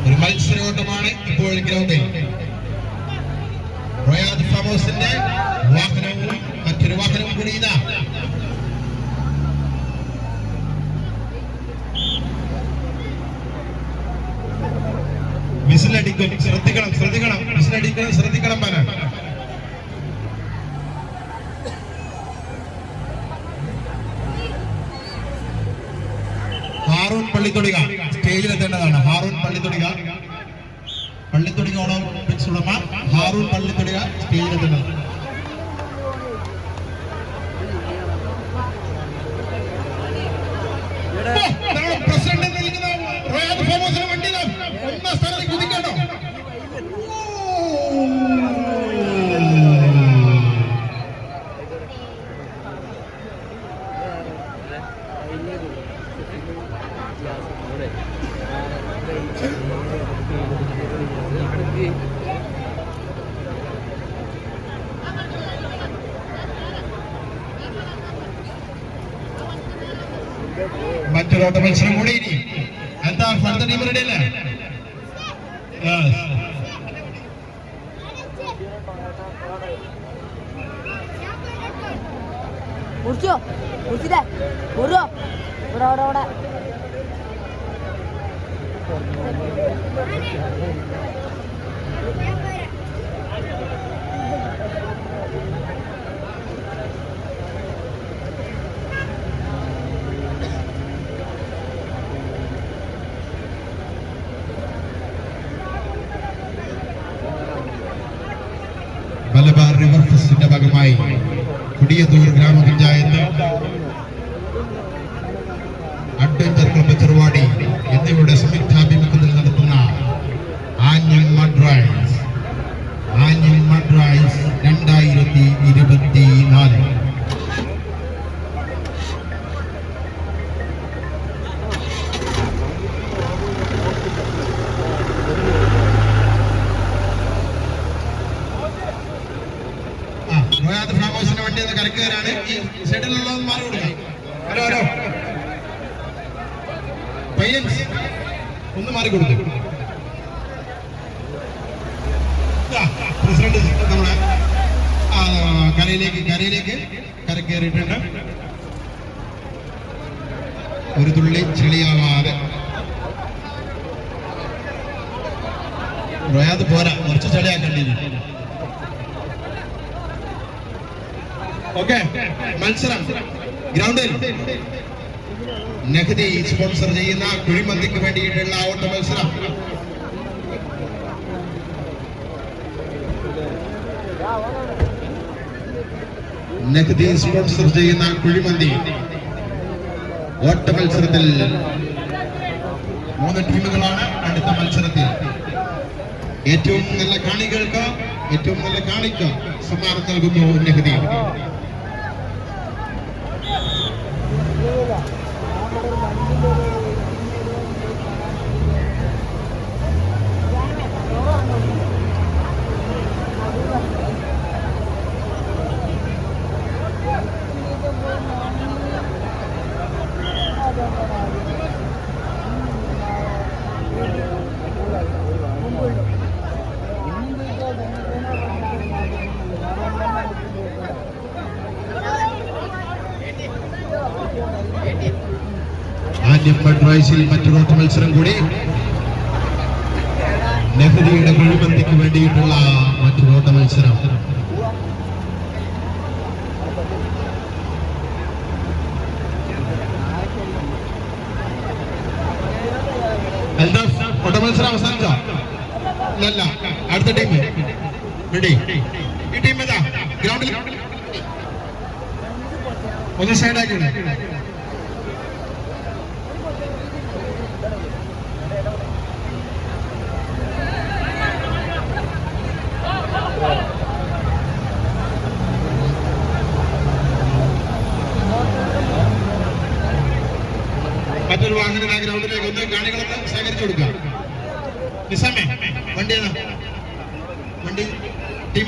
ഒരു മത്സരോട്ടമാണ് ഇപ്പോൾ ഇപ്പോൾ ഗ്രൗണ്ടിൽ റോയാദ് ഫാം ഹൗസിന്റെ വാഹനവും മറ്റൊരു വാഹനവും കൂടി ഇതാ. വിസിലടിക്കും, ശ്രദ്ധിക്കണം, വിസിലടിക്കണം പല. ഹാറൂൺ പള്ളിത്തൊടിക സ്റ്റേജിലെത്തേണ്ടതാണ്. ഹാറൂൺ പള്ളിത്തൊടിക ഒളിമ്പിക്സ് ഉടമ ഹാറൂൺ പള്ളിത്തൊടിക സ്റ്റേജിലെത്തേണ്ടത്. പ്രസിഡന്റ് നിൽക്കുന്ന റോയാദ് ഫാം ഹൗസിന് വണ്ടി ഒന്നാം സ്ഥാനത്ത് കുതിക്കണോ? മറ്റൊരു ഓട്ട മത്സരം കൂടി ഇനി. എന്താ അടുത്ത ടീം റെഡി അല്ലേ? മുറിച്ചോ മുറിച്ചില്ലേ മുറിയോ ഇവിടെ അവിടെ അവിടെ മലബാർ റിവർ ഫെസ്റ്റിന്റെ ഭാഗമായി കുടിയതൂർ ഗ്രാമപഞ്ചായത്ത്, അഡ്വഞ്ചർ ക്ലബ്ബ് ചെറുവാടി എന്നിവരുടെ സംയുക്താഭിമുഖ്യത്തിൽ നടത്തുന്ന ആന്വൽ മഡ് റൈഡ്സ് 2024. റോയാദ് ഫാം ഹൗസിന്റെ വണ്ടി ഒന്ന് കരക്കുകയാണ്. ഈ സൈഡിലുള്ളത് മാറി കൊടുക്കാം. ഹലോ പയ്യൻസ് ഒന്ന് മാറി കൊടുത്തു. പ്രസിഡന്റ് നമ്മളെ കരയിലേക്ക് കരക്കേറിയിട്ടുണ്ട്. ഒരു തുള്ളി ചെളിയാവാതെ. റോയാദ് പോരാ, കുറച്ച് ചെളിയാക്കേണ്ടി. ഓക്കെ, മത്സരം ഗ്രൗണ്ടിൽ നഖദി സ്പോൺസർ ചെയ്യുന്ന കുഴിമന്തിക്ക് വേണ്ടിയിട്ടുള്ള ഓട്ട മത്സരം. നഖദി സ്പോൺസർ ചെയ്യുന്ന കുഴിമന്തി ഓട്ട മത്സരത്തിൽ 3 ടീമുകളാണ്. അടുത്ത മത്സരത്തിൽ ഏറ്റവും നല്ല കാണികൾക്ക് ഏറ്റവും നല്ല കാണിക്ക് സമ്മാനം നൽകുന്നു നഖദി. മറ്റൊരു ഓട്ട മത്സരം കൂടി. നഖദിയുടെ കുഴിമന്തിക്ക് വേണ്ടിയിട്ടുള്ള മറ്റൊരു ഓട്ട മത്സരം. ഓട്ട മത്സരം അവസാനിച്ചോ? അല്ല, അടുത്ത ടീം റെഡി. ഈ ടീം ഏതാ? ഗ്രൗണ്ടിൽ ഒന്ന് സൈഡാക്കി. മറ്റൊരു വാഹനം ആ ഗ്രൗണ്ടിലേക്ക് ഒന്ന് കാണികളൊക്കെ ശേഖരിച്ചു കൊടുക്കുക. നിസാമേ, വണ്ടി ഏതാ? വണ്ടി ടീം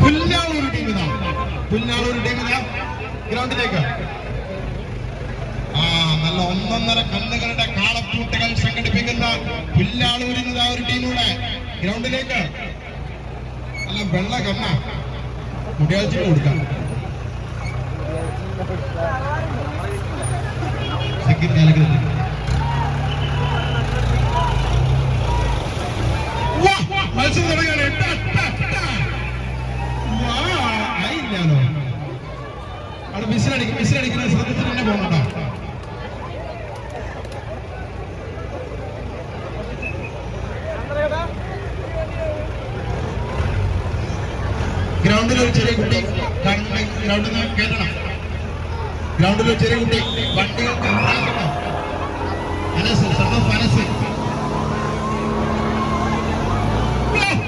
പുല്ലാളൂർ ടീം ഇതാ. ഗ്രൗണ്ടിലേക്ക് നല്ല ഒന്നൊന്നര കന്നുകളുടെ കാളക്കൂട്ടുകൾ സംഘടിപ്പിക്കുന്ന പുല്ലാളൂരിൽ ഒരു ടീമൂടെ ഗ്രൗണ്ടിലേക്ക് നല്ല വെള്ള കണ്ണ മുടിയാഴ്ച കൊടുക്കാം. മത്സരം തുടങ്ങിയാണ്. ആയില്ലാലോ അവിടെ മിസ്സിലടിക്കുന്നത് ശ്രദ്ധിച്ചിട്ട് തന്നെ പോകണ്ട. ഗ്രൗണ്ടിൽ ഒരു ചെറിയ കുട്ടി ഗ്രൗണ്ടിൽ നിന്ന് കയറ്റണം. ഗ്രൗണ്ടിൽ ഒരു ചെറിയ കുട്ടി വണ്ടികൾ മനസ്സ്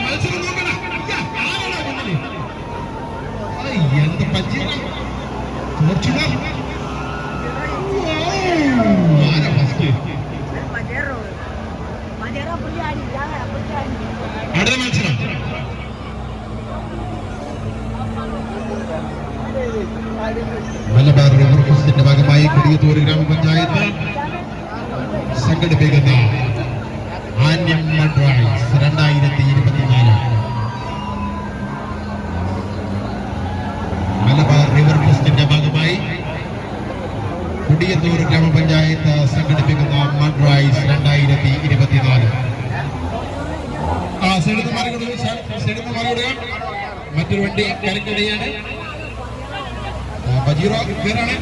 മത്സരം നോക്കണം. ആരാടാ മുന്നിൽ? എന്ത് പറ്റിയാണ്? ഫോർച്യൂണർ ആരാ ഫസ്റ്റ്? അടുത്ത മത്സരം മലബാർ റിവർ ഫെസ്റ്റിന്റെ ഭാഗമായി കൊടിയത്തൂർ ഗ്രാമപഞ്ചായത്ത് സംഘടിപ്പിക്കുന്ന ആന്യം മഡ്രൈസ് 2024. മലബാർ റിവർ ഫെസ്റ്റിന്റെ ഭാഗമായി കൊടിയത്തൂർ ഗ്രാമപഞ്ചായത്ത് സംഘടിപ്പിക്കുന്ന മഡ്രൈസ് 2024. സൈഡിൽ മാറിക്കൊടുക്കുക. മറ്റൊരു വണ്ടി കരക്കടിയാണ്. ബജീറോ പേരാണ്.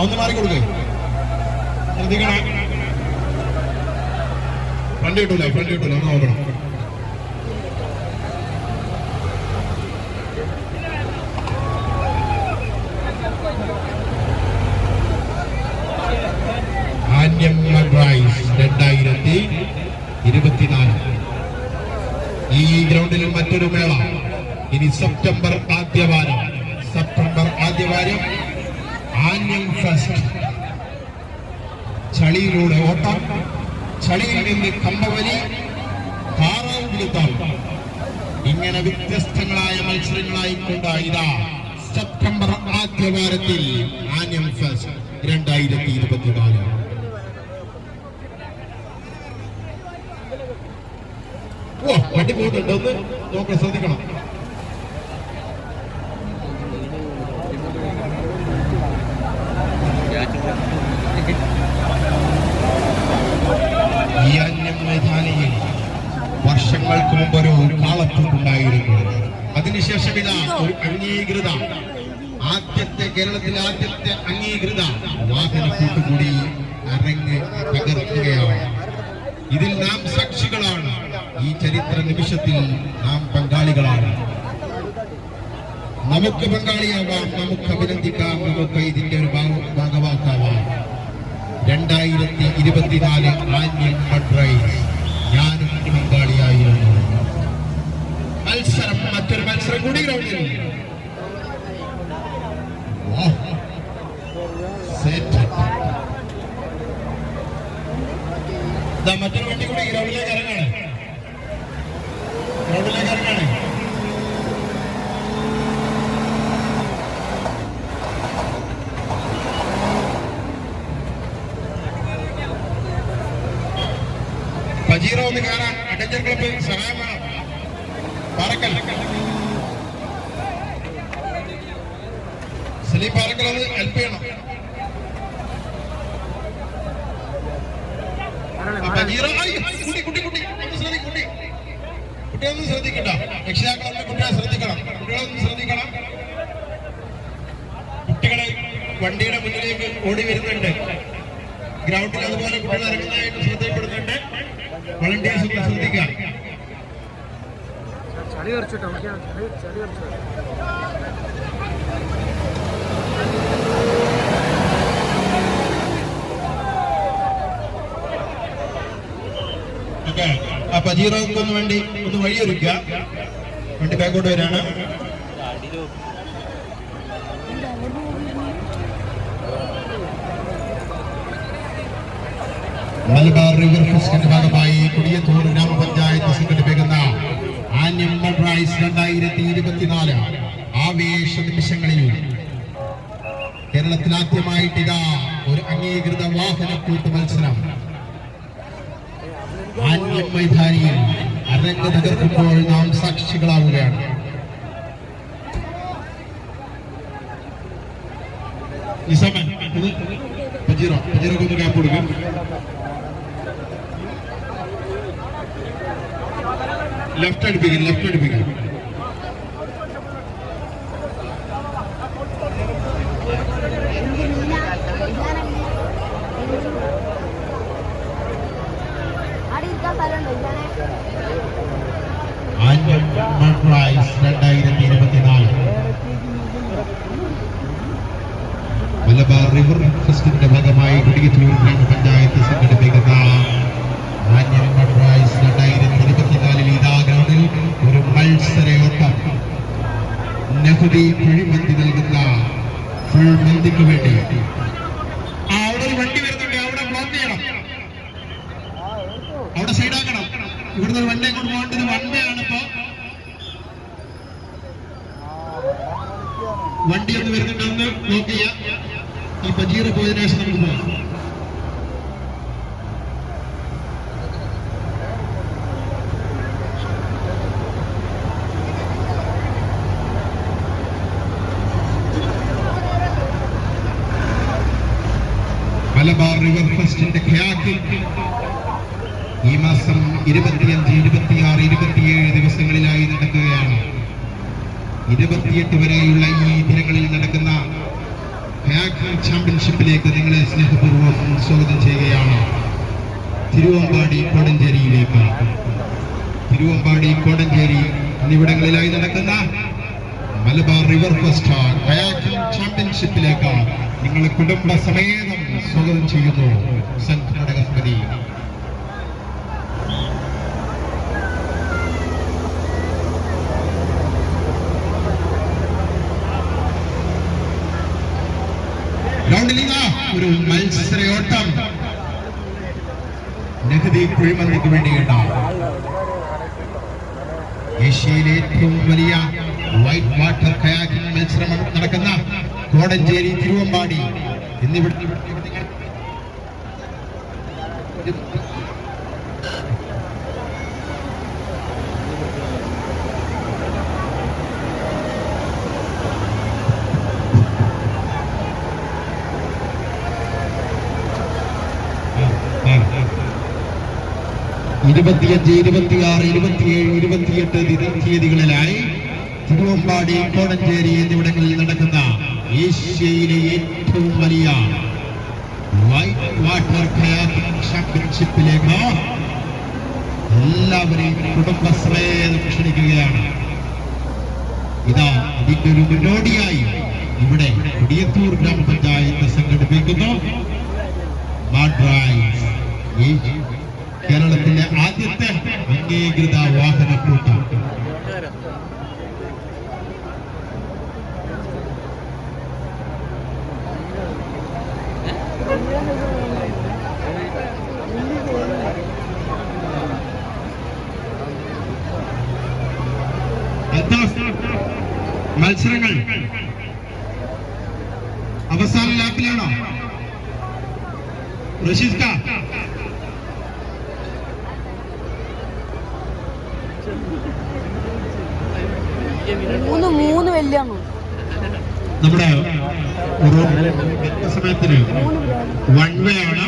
ഒന്ന് മാറിക്കൊടുക്കുക. ശ്രദ്ധിക്കണം. ഫ്രണ്ട് കിട്ടൂല ഒന്ന് നോക്കണം. ആന്യം മഡ്രൈസ് 2024. ഈ ഗ്രൗണ്ടിൽ മറ്റൊരു മേള. ഇനി സെപ്റ്റംബർ ആദ്യവാരം ആന്യം ഫെസ്റ്റ്. ചളിയിലൂടെ ഓട്ടം, ചളിയിൽ നിന്ന് കമ്പവലി, താറാവ് പിടുത്തം, ഇങ്ങനെ വ്യത്യസ്തങ്ങളായ മത്സരങ്ങളായിക്കൊണ്ട് ഇതാ സെപ്റ്റംബർ ആദ്യവാരത്തിൽ ആന്യം ഫെസ്റ്റ് 2024. വണ്ടി പോകുന്നുണ്ട്, ഒന്ന് നോക്കാൻ ശ്രദ്ധിക്കണം. ഈ ആന്യം മൈതാനിയിൽ വർഷങ്ങൾക്ക് മുമ്പ് ഒരു കാളക്കൂട്ടുണ്ടായിരുന്നു. അതിനുശേഷം ഇതാ ഒരു അംഗീകൃത കേരളത്തിലെ ആദ്യത്തെ അംഗീകൃത വാഹനക്കൂട്ട് കൂടി അരങ്ങ് തകർക്കുകയാണ്. ഇതിൽ നാം സാക്ഷികളാണ്. ഈ ചരിത്ര നിമിഷത്തിൽ നാം പങ്കാളികളാണ്. നമുക്ക് പങ്കാളിയാവാം, നമുക്ക് അഭിനന്ദിക്കാം, നമുക്ക് ഇതിന്റെ ഒരു ഭാഗവാക്കാവാം. 2024 ആന്യം മഡ്രൈസ് ഞാനും പങ്കാളിയായിരുന്നു. മറ്റൊരു മത്സരം കൂടി ഗ്രൗണ്ടിൽ. മറ്റൊരു വണ്ടി കൂടി ഗ്രൗണ്ടിലേക്ക് ഇറങ്ങാണ്. പജീറോ ഒന്ന് കയറാൻ അഡ്വഞ്ചർ ക്ലബ്ബ് സഹായം വേണം. പാറക്കൽ സലീം പാറക്കൽ അത് ഹെൽപ്പ് ചെയ്യണം. കുട്ടികളൊന്നും ശ്രദ്ധിക്കണ്ട. രക്ഷിതാക്കളൊന്നും കുട്ടികളെ ശ്രദ്ധിക്കണം. കുട്ടികളെ വണ്ടിയുടെ മുന്നിലേക്ക് ഓടി വരുന്നുണ്ട്. ഗ്രൗണ്ടിൽ അതുപോലെ കുട്ടികൾ ഇറങ്ങുന്നതായിട്ട് ശ്രദ്ധപ്പെടുന്നുണ്ട്. വളണ്ടിയേഴ്സ് ഒക്കെ ശ്രദ്ധിക്കാം. അപ്പൊ ജീറോക്കൊന്ന് വേണ്ടി ഒന്ന് വഴിയൊരുക്കുക. വണ്ടി ബാക്കോട്ട് വരാണ്. മലബാർ റിവർ ഫെസ്റ്റിന്റെ ഭാഗമായി കൊടിയത്തൂർ ഗ്രാമപഞ്ചായത്ത് സംഘടിപ്പിക്കുന്ന ആന്യം മഡ്രൈസ് 2024 ആവേശ നിമിഷങ്ങളിൽ കേരളത്തിൽ ആദ്യമായിട്ട് ഇതാ ഒരു അംഗീകൃത വാഹനക്കൂട്ട് മത്സരം ആന്യം മൈതാനിയിൽ അരങ്ങ് തകർക്കുമ്പോൾ നാം സാക്ഷികളാവുകയാണ്. പജീറൊക്കെ ക്യാപ്പ് കൊടുക്കും. ലെഫ്റ്റ് അടുപ്പിക്കും. പ്രൈസ് 2024 മലബാർ റിവർ ഫെസ്റ്റിന്റെ ഭാഗമായി കൊടിയത്തൂർ ഗ്രാമപഞ്ചായത്ത് സംഘടിപ്പിക്കുന്ന പ്രൈസ് 2024 ഇതാ ഗ്രൗണ്ടിൽ ഒരു മത്സരയോട്ടം. നെഹുദി കുഴിമന്തി നൽകുന്ന ഫുൾ മന്തിക്ക് വേണ്ടി അവിടെ ഒരു വണ്ടി വരുന്നുണ്ട്. അവിടെ ബ്ലോക്ക് ചെയ്യണം, അവിടെ സൈഡാക്കണം. ഇവിടുന്ന് ഒരു വണ്ടി അങ്ങോട്ട് പോകേണ്ടത് വണ്ടിയാണ്. ഇപ്പൊ വണ്ടി ഒന്ന് വരുന്നുണ്ടെന്ന് ബ്ലോക്ക് ചെയ്യാം. ഈ ബജീർ പോയതിനു ശേഷം നമുക്ക് പോകാം. മലബാർ റിവർ ഫെസ്റ്റിന്റെ ഖയാക്കിംഗ് ഈ മാസം 25, 26, 27 ദിവസങ്ങളിലായി നടക്കുകയാണ്. 28 വരെയുള്ള ഈ ദിനങ്ങളിൽ നടക്കുന്ന ഖയാക്കിംഗ് ചാമ്പ്യൻഷിപ്പിലേക്ക് നിങ്ങളെ സ്നേഹപൂർവ്വം സ്വാഗതം ചെയ്യുകയാണ്. തിരുവമ്പാടി കോടഞ്ചേരിയിലേക്ക്. തിരുവമ്പാടി കോടഞ്ചേരി എന്നിവിടങ്ങളിലായി നടക്കുന്ന മലബാർ റിവർ ഫെസ്റ്റ് ഖയാക്കിംഗ് ചാമ്പ്യൻഷിപ്പിലേക്ക് നിങ്ങളെ കുടുംബസമേതം സ്വാഗതം ചെയ്യുന്നു. സംഘാടക സമിതി. ഗ്രൗണ്ടിലിതാ ഒരു മത്സരയോട്ടം നെഹ്ദി കുഴിമന്തിക്ക് വേണ്ടിയുണ്ടാവും. ഏഷ്യയിലെ ഏറ്റവും വലിയ വൈറ്റ് വാട്ടർ കയാക്കിംഗ് മത്സരം നടക്കുന്ന കോടഞ്ചേരി, തിരുവമ്പാടി എന്നിവിടെ ഇരുപത്തിയഞ്ച്, 26, 27, 28 തീയതികളിലായി തിരുവമ്പാടി, കോടഞ്ചേരി എന്നിവിടങ്ങളിൽ നടക്കുന്ന ഏഷ്യയിലെ ഏറ്റവും വലിയ വൈറ്റ് വാട്ടർ കയാക്കിംഗ് ചാമ്പ്യൻഷിപ്പിലേക്ക് എല്ലാവരെയും കുടുംബശ്രേയം ക്ഷണിക്കുകയാണ്. ഇതാ അതിന്റെ ഒരു മുന്നോടിയായി ഇവിടെ കൊടിയത്തൂർ ഗ്രാമപഞ്ചായത്ത് സംഘടിപ്പിക്കുന്നു കേരളത്തിലെ ആദ്യത്തെ അംഗീകൃത വാഹനക്കൂട്ടം. മത്സരങ്ങൾ അവസാന ലാപ്പിലാണോ റഷീദ്? മൂന്ന് വലിയ നമ്മുടെ സമയത്തിന് 1 വേ ആണ്.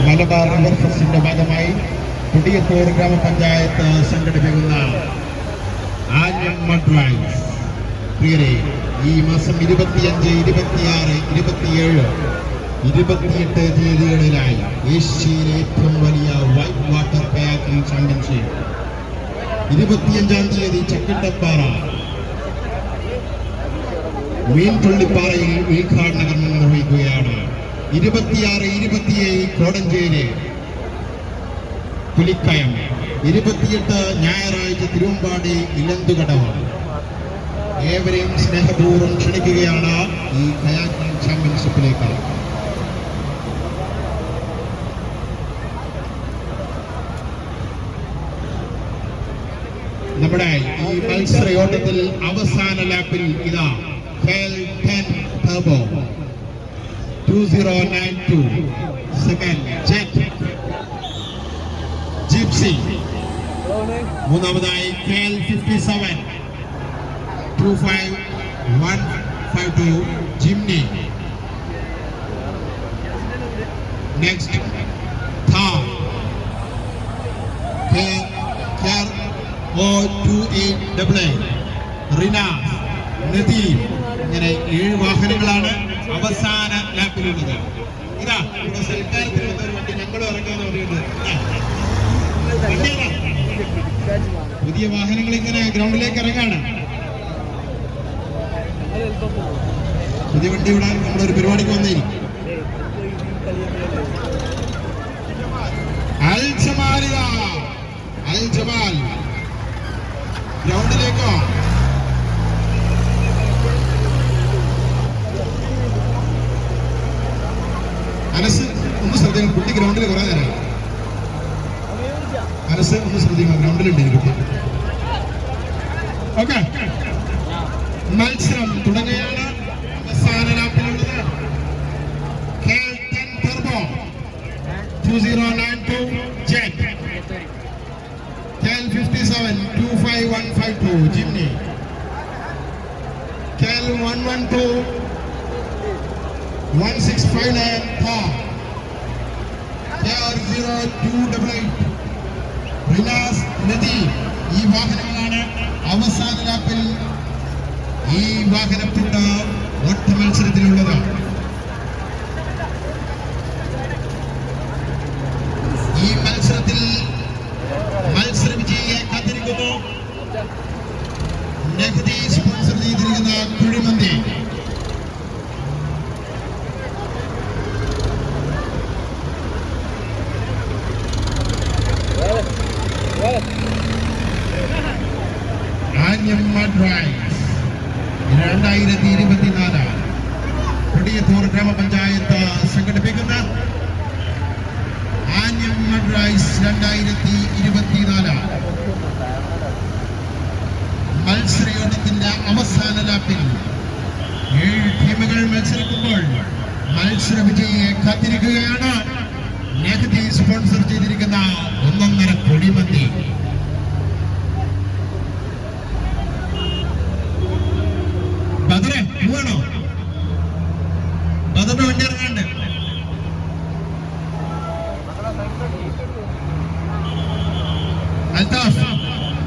മലബാർ റിവർ ഫെസ്റ്റിന്റെ ഭാഗമായി കുടിയത്തൂർ ഗ്രാമപഞ്ചായത്ത് സംഘടിപ്പിക്കുന്ന ആന്യം മഡ് റൈഡ്സ്. പ്രിയരെ, ഈ മാസം 25, 26, 27, 28 തീയതികളിലായി ഏഷ്യയിലെ ഏറ്റവും വലിയ വൈറ്റ് വാട്ടർ കയാക്കിംഗ് ചാമ്പ്യൻഷിപ്പ് 25-ാം തീയതി ചക്കിട്ടപ്പാറ മീൻതുള്ളിപ്പാറയിൽ ഉദ്ഘാടന കർമ്മം നിർവഹിക്കുകയാണ്. 26, 27 കോടഞ്ചേരി പുലിക്കയം, 28 ഞായറാഴ്ച തിരുവമ്പാടി ഇലന്തുകടവ്. ഏവരെയും സ്നേഹപൂർവ്വം ക്ഷണിക്കുകയാണ് ഈ കയാക്കിംഗ് ചാമ്പ്യൻഷിപ്പിലേക്ക്. നമ്മുടെ ഈ മത്സരയോട്ടത്തിൽ അവസാന ലാപ്പിൽ ഇതാ KL10 Turbo 2092, second jet gypsy, മൂന്നാമതായി KL57 25152 Jimny, next Thar KR02888 Rinas, Nadeem. ഇങ്ങനെ 7 വാഹനങ്ങളാണ് അവസാന ലാപ്പിലുള്ളത്. ഇതാ ഇവിടെ സൽക്കാരത്തിൽ വന്ന ഒരു വണ്ടി ഞങ്ങളും ഇറങ്ങാന്ന് പറയുന്നത്. പുതിയ വാഹനങ്ങൾ ഇങ്ങനെ ഗ്രൗണ്ടിലേക്ക് ഇറങ്ങാണ്. പുതിയ വണ്ടി ഇവിടെ നമ്മുടെ ഒരു പരിപാടിക്ക് വന്നിരിക്കും. അൽ ജമാൽ ഗ്രൗണ്ടിലേക്കോ? അനസ് ഒന്ന് ശ്രദ്ധിക്കണം, കുട്ടി ഗ്രൗണ്ടിൽ കുറെ നേരം. അനസ് ഒന്ന് ശ്രദ്ധിക്കണം, ഗ്രൗണ്ടിലുണ്ട് കുട്ടി. ഓക്കെ, മത്സരം തുടങ്ങുകയാണ്. അവസാന ലാപ്പിലുള്ളത് KL10 Turbo 2092 Jet, KL57 25152 Jimny, KL112 1659 Thar, KR0288 Rinas, നദി. ഈ വാഹനങ്ങളാണ് അവസാന ലാപ്പിൽ ഈ വാഹനത്തിന്റെ ഒറ്റ മത്സരത്തിലുള്ളത്. ഈ മത്സരത്തിൽ മത്സര വിജയിയെ കാത്തിരിക്കുന്നു നഖദി സ്പോൺസർ ചെയ്തിരിക്കുന്ന കുഴിമന്തി. ആന്യം മഡ് റൈഡ്സ് 2024 കൊടിയത്തൂർ ഗ്രാമപഞ്ചായത്ത് സംഘടിപ്പിക്കുന്ന ആന്യം മഡ് റൈഡ്സ് 2024 മത്സരയോട്ടത്തിന്റെ അവസാന ലാപ്പിൽ 7 ടീമുകൾ മത്സരിക്കുമ്പോൾ മത്സര വിജയിയെ കാത്തിരിക്കുകയാണ് നഖദി സ്പോൺസർ ചെയ്തിരിക്കുന്ന 1.5 കൊടിമന്തി. ബദറെ പോവാണോ? ബദറിന്റെ വണ്ടി ഇറങ്ങാണ്ട്. അൽതാഫ്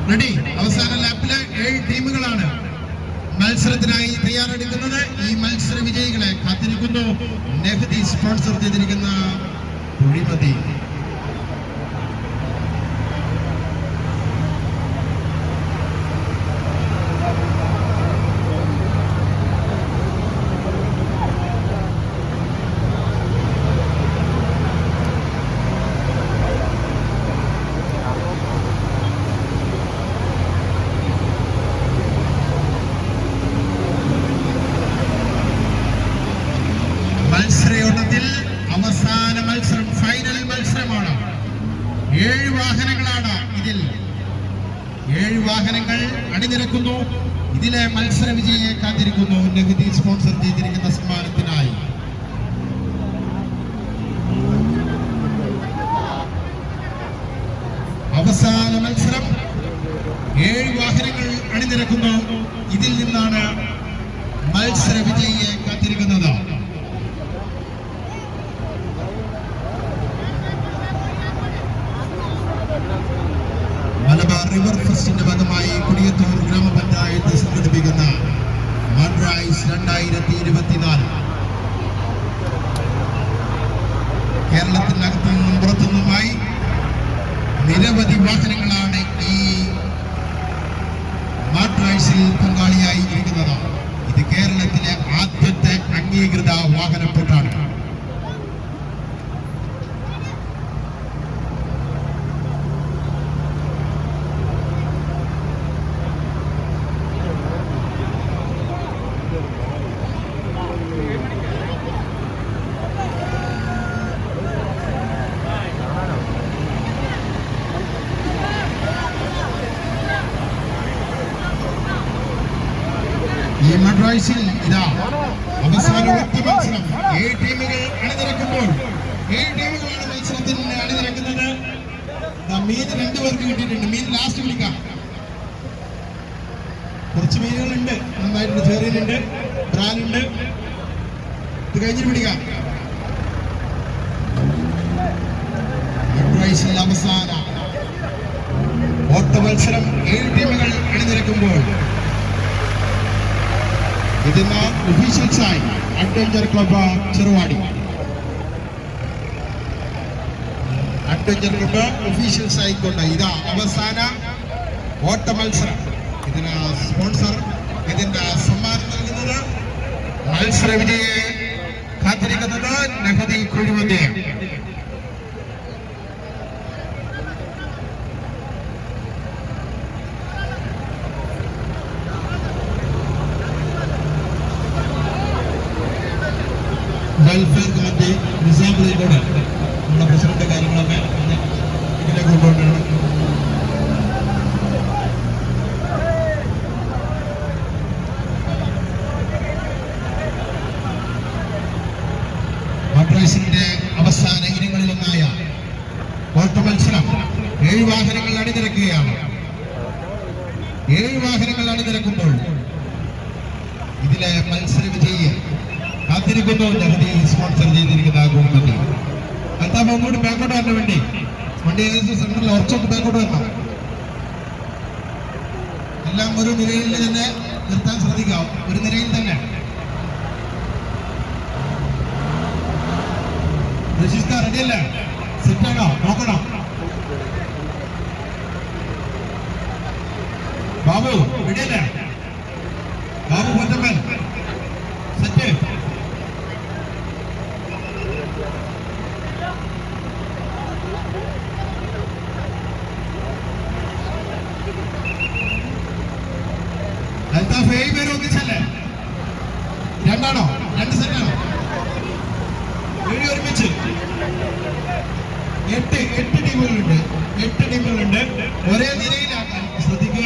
റെഡി. അവസാന ലാപ്പിലെ 7 ടീമുകളാണ് മത്സരത്തിനായി തയ്യാറെടുക്കുന്നത്. ഈ മത്സര വിജയികളെ കാത്തിരിക്കുന്നു നഖദി സ്പോൺസർ ചെയ്തിരിക്കുന്ന കുഴിമതി. മത്സരയോട്ടത്തിൽ അവസാന മത്സരം, ഫൈനൽ മത്സരമാണ്. 7 വാഹനങ്ങളാണ് ഇതിൽ. 7 വാഹനങ്ങൾ അണിനിരക്കുന്നു. ഇതിലെ മത്സര വിജയിയെ കാത്തിരിക്കുന്നു നഖദി സ്പോൺസർ ചെയ്തിരിക്കുന്ന സമ്മാനത്തിനായി. അവസാന മത്സരം, 7 വാഹനങ്ങൾ അണിനിരക്കുന്നു. ഇതിൽ നിന്നാണ് മത്സര വിജയിയെ കാത്തിരിക്കുന്നത്. റിവർ ഫെസ്റ്റിന്റെ ഭാഗമായി കൊടിയത്തൂർ ഗ്രാമപഞ്ചായത്ത് സംഘടിപ്പിക്കുന്ന മഡ് റൈസ് 2024 കേരളത്തിനകത്തു നിന്നും പുറത്തുനിന്നുമായി നിരവധി വാഹനങ്ങളാണ് ഈ മഡ് റൈസിൽ പങ്കാളിയായി ഇരിക്കുന്നത്. ഇത് കേരളത്തിലെ ആദ്യത്തെ അംഗീകൃത വാഹനക്കൂട്ടാണ്. ഈ മഡ് റൈസിൽ ഇതാ അവസാന മത്സരം. 7 ടീമുകൾ അണിനിരക്കുമ്പോൾ 7 ടീമുകളാണ് മത്സരത്തിന് അണിനിരക്കുന്നത്. മീൻ 2 പേർക്ക് കിട്ടിയിട്ടുണ്ട്. മീൻ ലാസ്റ്റ് വിളിക്കാം. കുറച്ച് മീനുകളുണ്ട്, നന്നായിട്ടുണ്ട്. ചെറിയുണ്ട്, ബ്രാലുണ്ട്. ഇത് കഴിഞ്ഞിട്ട് പിടിക്കാം. മഡ് റൈസിൽ അവസാന ഓട്ട മത്സരം. 7 ടീമുകൾ അണിനിരക്കുമ്പോൾ ഇതിന് ഒഫീഷ്യൽസായി adventure club Cheruvadi. Adventure club officials ആയിക്കൊണ്ട് ഇതാ അവസാന ഓട്ട മത്സരം. ഇതിന് സ്പോൺസർ, ഇതിന്റെ സമ്മാനം നൽകുന്നത്, മത്സര വിജയെ കാത്തിരിക്കുന്നത് നഹദി കുഴിമന്തി. വെൽഫെയർ കമ്മിറ്റി നിസാമുദ്ദീനോട് നമ്മുടെ പ്രസിഡന്റ് കാര്യങ്ങളൊക്കെ ഇതിനെ കൊണ്ടുകൊണ്ടാണ്. മഡ് റൈസിന്റെ അവസാന ഇനങ്ങളിലൊന്നായ ഓട്ട മത്സരം 7 വാഹനങ്ങൾ അണിനിരക്കുകയാണ്. 7 വാഹനങ്ങൾ അണിനിരക്കുമ്പോൾ ഇതിലെ മത്സര വിജയിയെ കാത്തിരിക്കുന്നു നഹദി സ്പോൺസർ ചെയ്തിരിക്കുന്ന ഗവൺമെന്റ്. എന്താ ഒന്നുകൂടി ബാക്കോട്ട് വരാൻ വേണ്ടി വണ്ടി ഏകദേശം സെന്ററിൽ ഉറച്ചൊക്കെ ബാക്കോട്ട് വരണം. എല്ലാം ഒരു നിരയിൽ തന്നെ നിർത്താൻ ശ്രദ്ധിക്കാം. ഒരു നിരയിൽ തന്നെ. രജിസ്റ്റർ റെഡിയല്ല? സെറ്റാണോ? നോക്കണം. ബാബു റെഡിയല്ലേ? ബാബു പൊറ്റപ്പൻ സെറ്റ്. രണ്ടാണോ? 2 സെറ്റാണോ? 7 ഒരുമിച്ച് 8 ടീമുകളുണ്ട്. 8 ടീമുകളുണ്ട്. ഒരേ നിരയിലാക്കാൻ ശ്രദ്ധിക്കുക.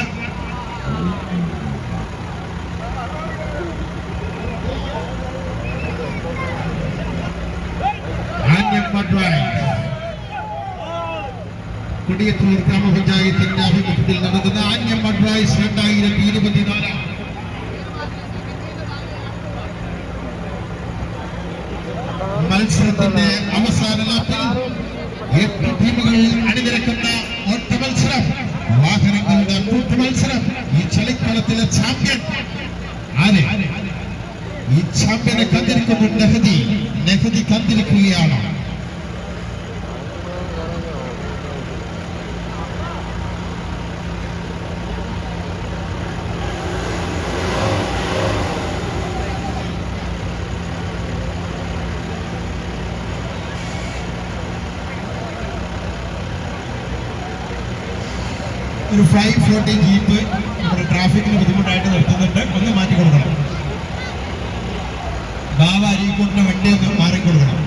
കൊടിയത്തൂർ ഗ്രാമപഞ്ചായത്തിന്റെ ആഭിമുഖ്യത്തിൽ നടക്കുന്ന ആന്യം മഡ് റൈസ് 2024 മത്സരത്തിന്റെ അവസാന ലാപ്പിൽ 8 ടീമുകൾ അണിനിരക്കുന്ന ഒറ്റ മത്സരം, വാഹനങ്ങളുടെ കൂട്ടു മത്സരം. ഈ ചളിക്കളത്തിലെ ചാമ്പ്യൻ ആര്? ഈ ചാമ്പ്യനെ കണ്ടിരിക്കുന്നു നഹദി കണ്ടിരിക്കുകയാണ്. ഒരു 540 ജീപ്പ് നമ്മുടെ ട്രാഫിക്കിന് ബുദ്ധിമുട്ടായിട്ട് നിർത്തുന്നുണ്ട്. ഒന്ന് മാറ്റി കൊടുക്കണം. ബാബ അരീക്കോടിന്റെ വണ്ടി ഒന്ന് മാറിക്കൊടുക്കണം.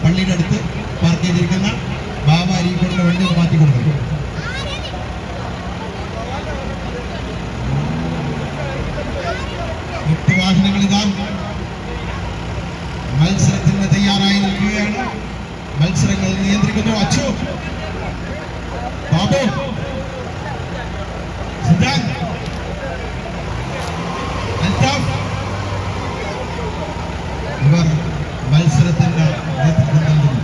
പള്ളിയുടെ അടുത്ത് പാർക്ക് ചെയ്തിരിക്കുന്ന ബാബ അരീക്കോടിന്റെ വണ്ടി ഒന്ന് മാറ്റി കൊടുക്കണം. എട്ട് വാഹനങ്ങൾ ഇതാ മത്സരത്തിന് തയ്യാറായി നിൽക്കുകയാണ്. മത്സരങ്ങൾ നിയന്ത്രിക്കുന്നു അച്ചു, ബാബു, സിദ്ധാന്ത്, അൽതാഫ്. ഇവർ മത്സരത്തിന്റെ നേതൃത്വം നൽകുന്നു.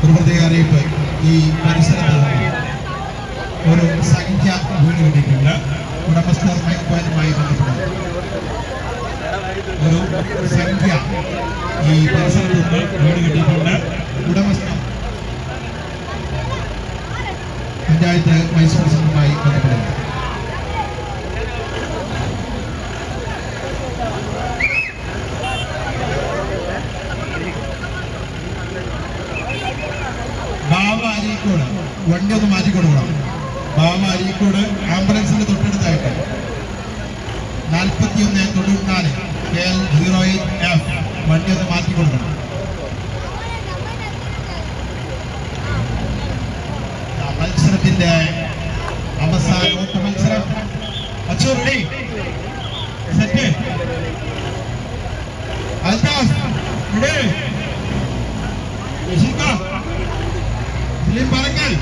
ഒരു പ്രത്യേക അറിയിപ്പ്, ഈ പരിസരത്ത് ഒരു സംഖ്യ വീട് കിട്ടിയിട്ടുണ്ട്. ഉടമസ്ഥർ മൈക്ക് പോയിന്റുമായി ബന്ധപ്പെടുന്നു. ഒരു സംഖ്യ ഈ പരിസരത്ത് നിന്ന് വീട് കിട്ടിയിട്ടുണ്ട്. ഉടമസ്ഥർ പഞ്ചായത്ത് വൈസ് പ്രസിഡന്റുമായി ബന്ധപ്പെടുന്നു. ബാബ അരീക്കോട് വണ്ടി ഒന്ന് മാറ്റി കൊടുക്കണം. ബാബ അരീക്കോട് ആംബുലൻസിന്റെ തൊട്ടടുത്തായിട്ട് 4194 KL08F വണ്ടി ഒന്ന് മാറ്റി കൊടുക്കണം. മത്സരത്തിന്റെ അവസാന ഓട്ട മത്സരം. Achu ready, set, Althaf ready, പറക്കൽ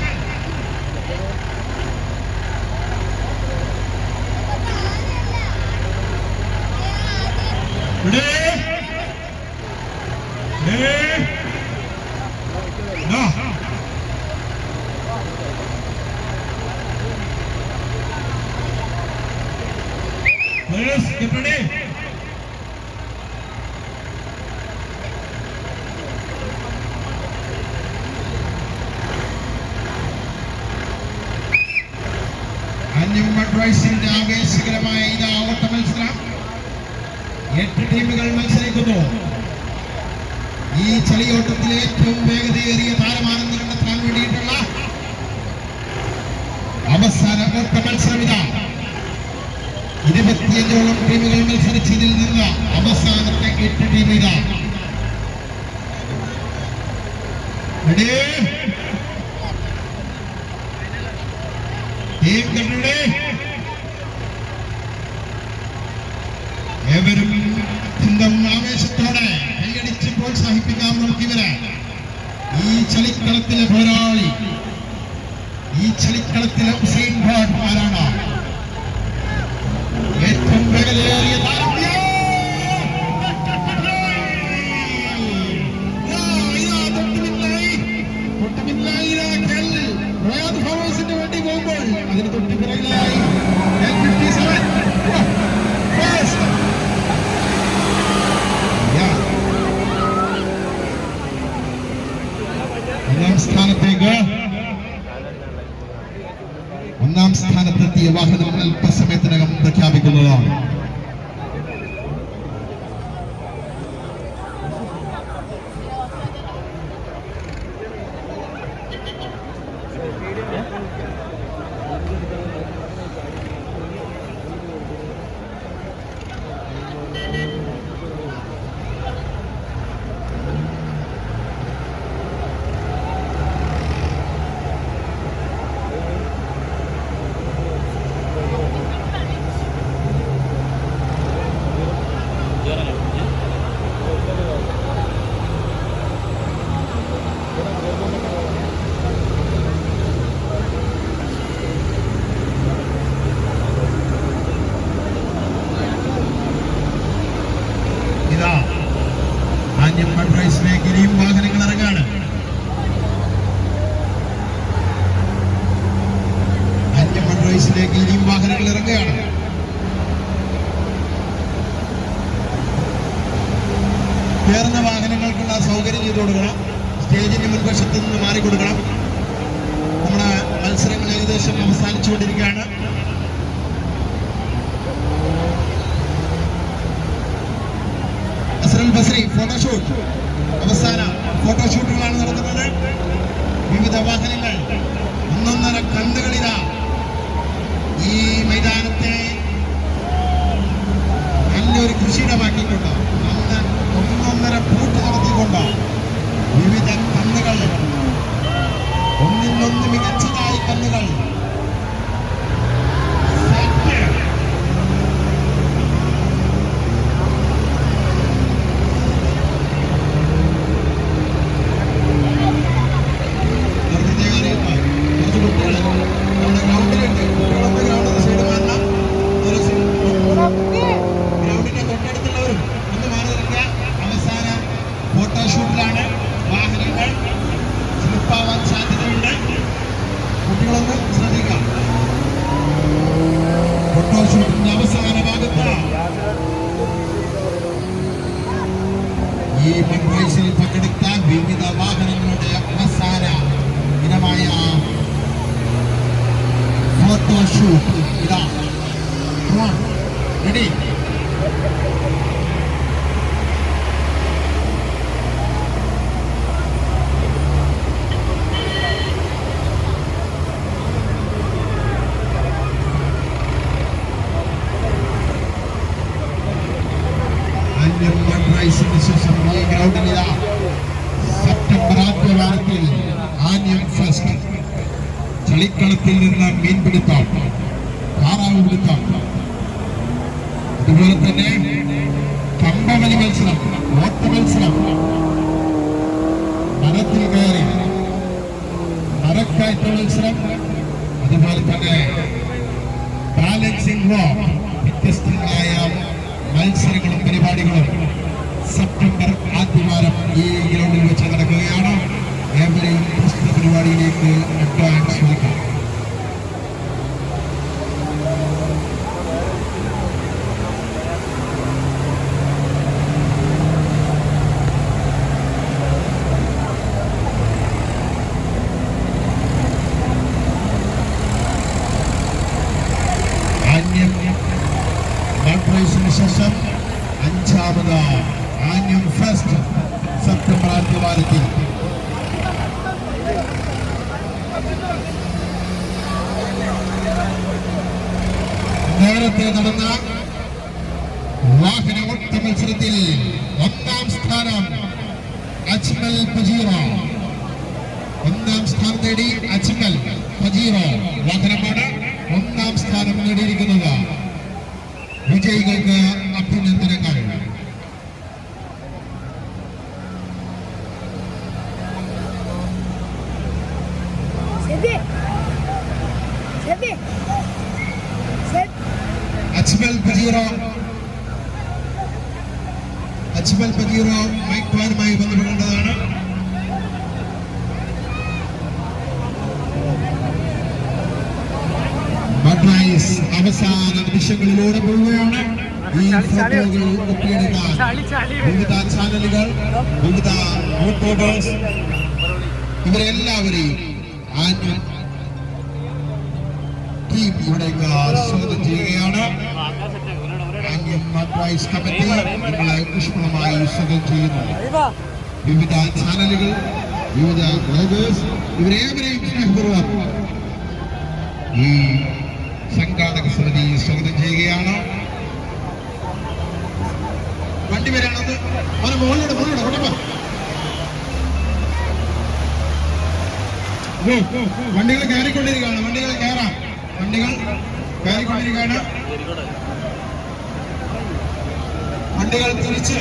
get ready. റൈസിന്റെ ആവേശകരമായ ഇതാ ഓട്ട മത്സരം. 8 ടീമുകൾ മത്സരിക്കുന്നു. ഈ ചളിയോട്ടത്തിലെ ഏറ്റവും വേഗതയേറിയ താരമാണെന്ന് കണ്ടെത്താൻ വേണ്ടിയിട്ടുള്ള അവസാന ഓട്ട മത്സരം ഇതാ. 25ഓളം ടീമുകൾ മത്സരിച്ചതിൽ നിന്ന് അവസാനത്തെ 8 ടീം ഇതാ. ഏവരും സ്വന്തം ആവേശത്തോടെ കൈയടിച്ച് പ്രോത്സാഹിപ്പിക്കാൻ നമുക്കിവരെ. ഈ ചളിക്കളത്തിലെ പോരാളി, ഈ ചളിക്കളത്തിലെ ഹുസൈൻ ബോൾട്ട് ആരാണ്? ഏറ്റവും വേഗതയേറിയ താരം വണ്ടി പോകുമ്പോൾ അതിന് തൊട്ട് പിറകിലായി ഒന്നാം സ്ഥാനത്തെത്തിയ വാഹനം അല്പസമയത്തിനകം പ്രഖ്യാപിക്കുന്നതാണ്. ഇനിയും വാഹനങ്ങൾ ഇറങ്ങാണ്. റേസിലേക്ക് ഇനിയും വാഹനങ്ങൾ ഇറങ്ങുകയാണ്. കയറുന്ന വാഹനങ്ങൾക്കുള്ള സൗകര്യം ചെയ്തു കൊടുക്കണം. സ്റ്റേജിന്റെ മുൻവശത്ത് നിന്ന് മാറിക്കൊടുക്കണം. നമ്മുടെ മത്സരങ്ങൾ ഏകദേശം അവസാനിച്ചുകൊണ്ടിരിക്കുകയാണ്. ഫോട്ടോഷൂട്ട്, അവസാന ഫോട്ടോഷൂട്ടുകളാണ് നടത്തുന്നത്. വിവിധ വാഹനങ്ങൾ, ഒന്നൊന്നര കന്നുകളിതാ ഈ മൈതാനത്തെ നല്ലൊരു കൃഷിയിടമാക്കിക്കൊണ്ട് ഒന്നൊന്നര പൂട്ട് നടത്തിക്കൊണ്ട് വിവിധ കന്നുകൾ, ഒന്നിനൊന്ന് മികച്ചതായി കന്നുകൾ ഗ്രൗണ്ടിന്റെ തൊട്ടടുത്തുള്ളവരും റേസിൽ പങ്കെടുത്ത വിവിധ വാഹനങ്ങളുടെ അവസാന ഇനമായ ഫോട്ടോഷൂട്ട് ഇതാ റെഡി. ശേഷം ഈ ഗ്രൗണ്ടിൽ സെപ്റ്റംബർ ആദ്യവാരത്തിൽ ആന്യം ഫെസ്റ്റ് ചളിക്കളത്തിൽ നിന്ന് മീൻപിടുത്തം, താറാവ് പിടുത്തം, അതുപോലെ തന്നെ കമ്പവലി മത്സരം, ഓട്ട മത്സരം, മരത്തിൽ കയറി മരക്കയറ്റ മത്സരം, അതുപോലെ തന്നെ ബാലൻസിംഗ് റോക്ക്, വ്യത്യസ്തങ്ങളായ മത്സരങ്ങളും പരിപാടികളും സെപ്റ്റംബർ ആദ്യവാരം ഈ ഗ്രൗണ്ടിൽ വെച്ച് നടക്കുകയാണ്. ഏവരെയും പ്രസ്തുത പരിപാടിയിലേക്ക് അഡ്വാൻസ് വെൽക്കം. ശേഷം അഞ്ചാമത് ആന്യം ഫെസ്റ്റ് സെപ്റ്റംബർ ആദ്യവാരത്തിൽ നേരത്തെ നടന്ന വാഹന ഓട്ട മത്സരത്തിൽ ഒന്നാം സ്ഥാനം അജ്മൽ പജീറ, ഒന്നാം സ്ഥാനം നേടി അജ്മൽ പജീറ വാഹനമാണ് ഒന്നാം സ്ഥാനം നേടിയിരിക്കുന്നത്. വിജയികൾക്ക് അഭിനന്ദനങ്ങൾ. അജ്മൽ പജീറ മൈക്വാനുമായി ബന്ധപ്പെടേണ്ടതാണ്. മദ്രാസ് അവസാന നിമിഷങ്ങളിലൂടെ പോവുകയാണ്. ഈ ഫോട്ടോകൾ ഒപ്പിയെടുക്കാൻ വിവിധ ചാനലുകൾ, വിവിധ യൂട്യൂബേഴ്സ്, ഇവരെല്ലാവരെയും ആന്യം ടീം ഇവിടേക്ക് സ്വാഗതം ചെയ്യുകയാണ്. ആന്യം മദ്രാസ് കമ്മിറ്റി നിങ്ങളെ ഊഷ്മളമായി സ്വാഗതം ചെയ്യുന്നു. വിവിധ ചാനലുകൾ, വിവിധ ബ്ലോഗേഴ്സ്, ഇവരേവരെയും സ്നേഹപൂർവ്വം ഈ സംഘാടക സമിതി സ്വാഗതം ചെയ്യുകയാണ്. വണ്ടി വരാണത് മുകളിലൂടെ വണ്ടികൾ കയറിക്കൊണ്ടിരിക്കുകയാണ്. വണ്ടികൾ കയറിക്കൊണ്ടിരിക്കുകയാണ്. വണ്ടികൾ തിരിച്ച്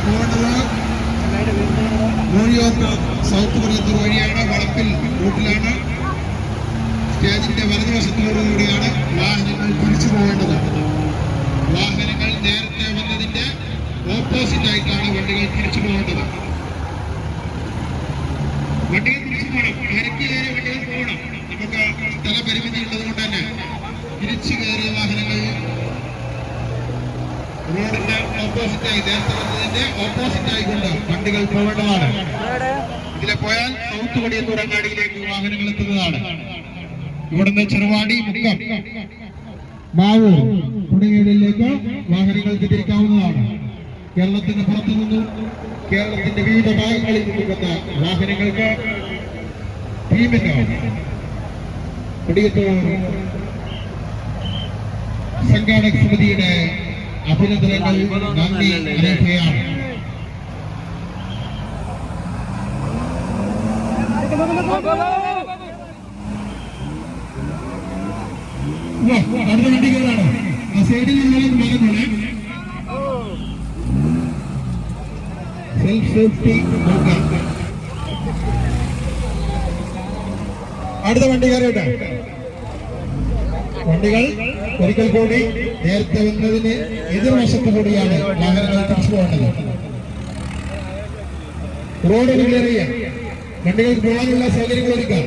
പോകേണ്ടത് മൂഴിയോർക്ക് സൗത്ത് പുറത്തൂർ വഴിയാണ്. വളപ്പിൽ റൂട്ടിലാണ്. സ്റ്റേജിന്റെ വലതുവശത്തോടുകൂടിയാണ് വാഹനങ്ങൾ തിരിച്ചു പോകേണ്ടത്. വാഹനങ്ങൾ നേരത്തെ വന്നതിന്റെ ഓപ്പോസിറ്റ് ആയിട്ടാണ് വണ്ടികൾ തിരിച്ചു പോകേണ്ടത്. വണ്ടികൾ തിരിച്ചു പോകണം. അരക്ക് കയറിയ വണ്ടികൾ പോകണം. നമുക്ക് സ്ഥലപരിമിതി ഉള്ളത് കൊണ്ട് തന്നെ തിരിച്ചു കയറിയ വാഹനങ്ങൾ റോഡിന്റെ ഓപ്പോസിറ്റായി, നേരത്തെ വന്നതിന്റെ ഓപ്പോസിറ്റായിക്കൊണ്ട് വണ്ടികൾ പോകേണ്ടതാണ്. ഇതിലെ പോയാൽ സൗത്ത് കൊടിയത്തൂർ അങ്ങാടിയിലേക്ക് വാഹനങ്ങൾ എത്തുന്നതാണ്. ഇവിടുന്ന് ചെറുവാടി, മുക്കം, മാവൂർ തുടങ്ങിയവരിലേക്ക് വാഹനങ്ങൾക്ക് തിരിക്കാവുന്നതാണ്. കേരളത്തിന് പുറത്തു നിന്നും കേരളത്തിന്റെ വിവിധ ഭാഗങ്ങളിൽ നിൽക്കുന്ന വാഹനങ്ങൾക്ക് ടീമിന് കൊടിയത്തൂർ സംഘാടക സമിതിയുടെ അഭിനന്ദനങ്ങൾ, നന്ദി അറിയിക്കുകയാണ്. അടുത്ത വണ്ടികളാണ് ആ സൈഡിൽ നിന്നും വരുന്നത്. സെൽഫ് സേഫ്റ്റി നോക്കാം. അടുത്ത വണ്ടി കയറിയിട്ട് വണ്ടികൾ ഒരിക്കൽ കൂടി നേരത്തെ വന്നതിന് എതിർവശത്ത് കൂടിയാണ് വാഹനങ്ങൾ തിരിച്ചു പോകേണ്ടത്. റോഡ് ക്ലിയർ ചെയ്യാൻ, വണ്ടികൾക്ക് പോകാനുള്ള സൗകര്യങ്ങൾ ഒരുക്കാം.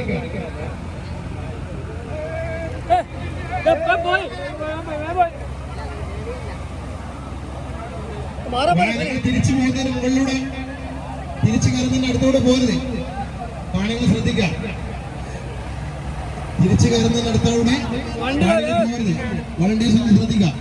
വാഹനങ്ങൾ തിരിച്ചു പോകുന്നതിന് മുകളിലൂടെ തിരിച്ചു കയറുന്നതിന്റെ അടുത്തൂടെ പോരുത്. കാണികൾ ശ്രദ്ധിക്കാം. തിരിച്ചു കയറുന്നതിന്റെ അടുത്തൂടെ പോരുത്. വളണ്ടിയേഴ്സ് ഒന്ന് ശ്രദ്ധിക്കാം.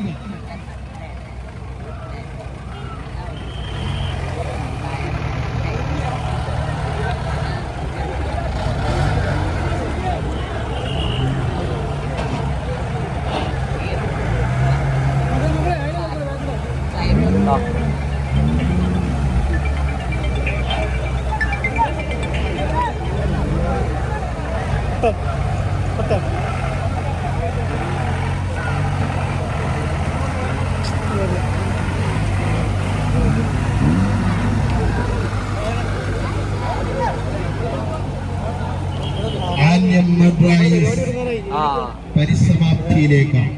പരിസമാപ്തിയിലേക്കാണ്.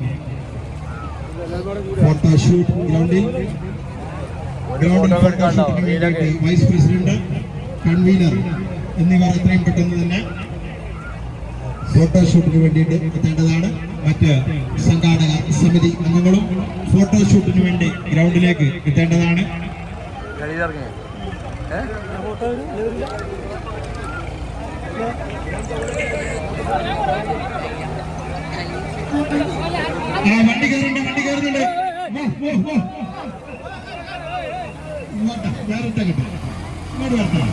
ഫോട്ടോഷൂട്ട് ഗ്രൗണ്ടിൽ വൈസ് പ്രസിഡന്റ്, കൺവീനർ എന്നിവർ എത്രയും പെട്ടെന്ന് തന്നെ ഫോട്ടോഷൂട്ടിന് വേണ്ടിയിട്ട് എത്തേണ്ടതാണ്. മറ്റ് സംഘാടക സമിതി അംഗങ്ങളും ഫോട്ടോഷൂട്ടിന് വേണ്ടി ഗ്രൗണ്ടിലേക്ക് എത്തേണ്ടതാണ്. വണ്ടി കയറുന്നുണ്ട്. വേറെ കിട്ടും. ഇങ്ങോട്ട് വരട്ടെ.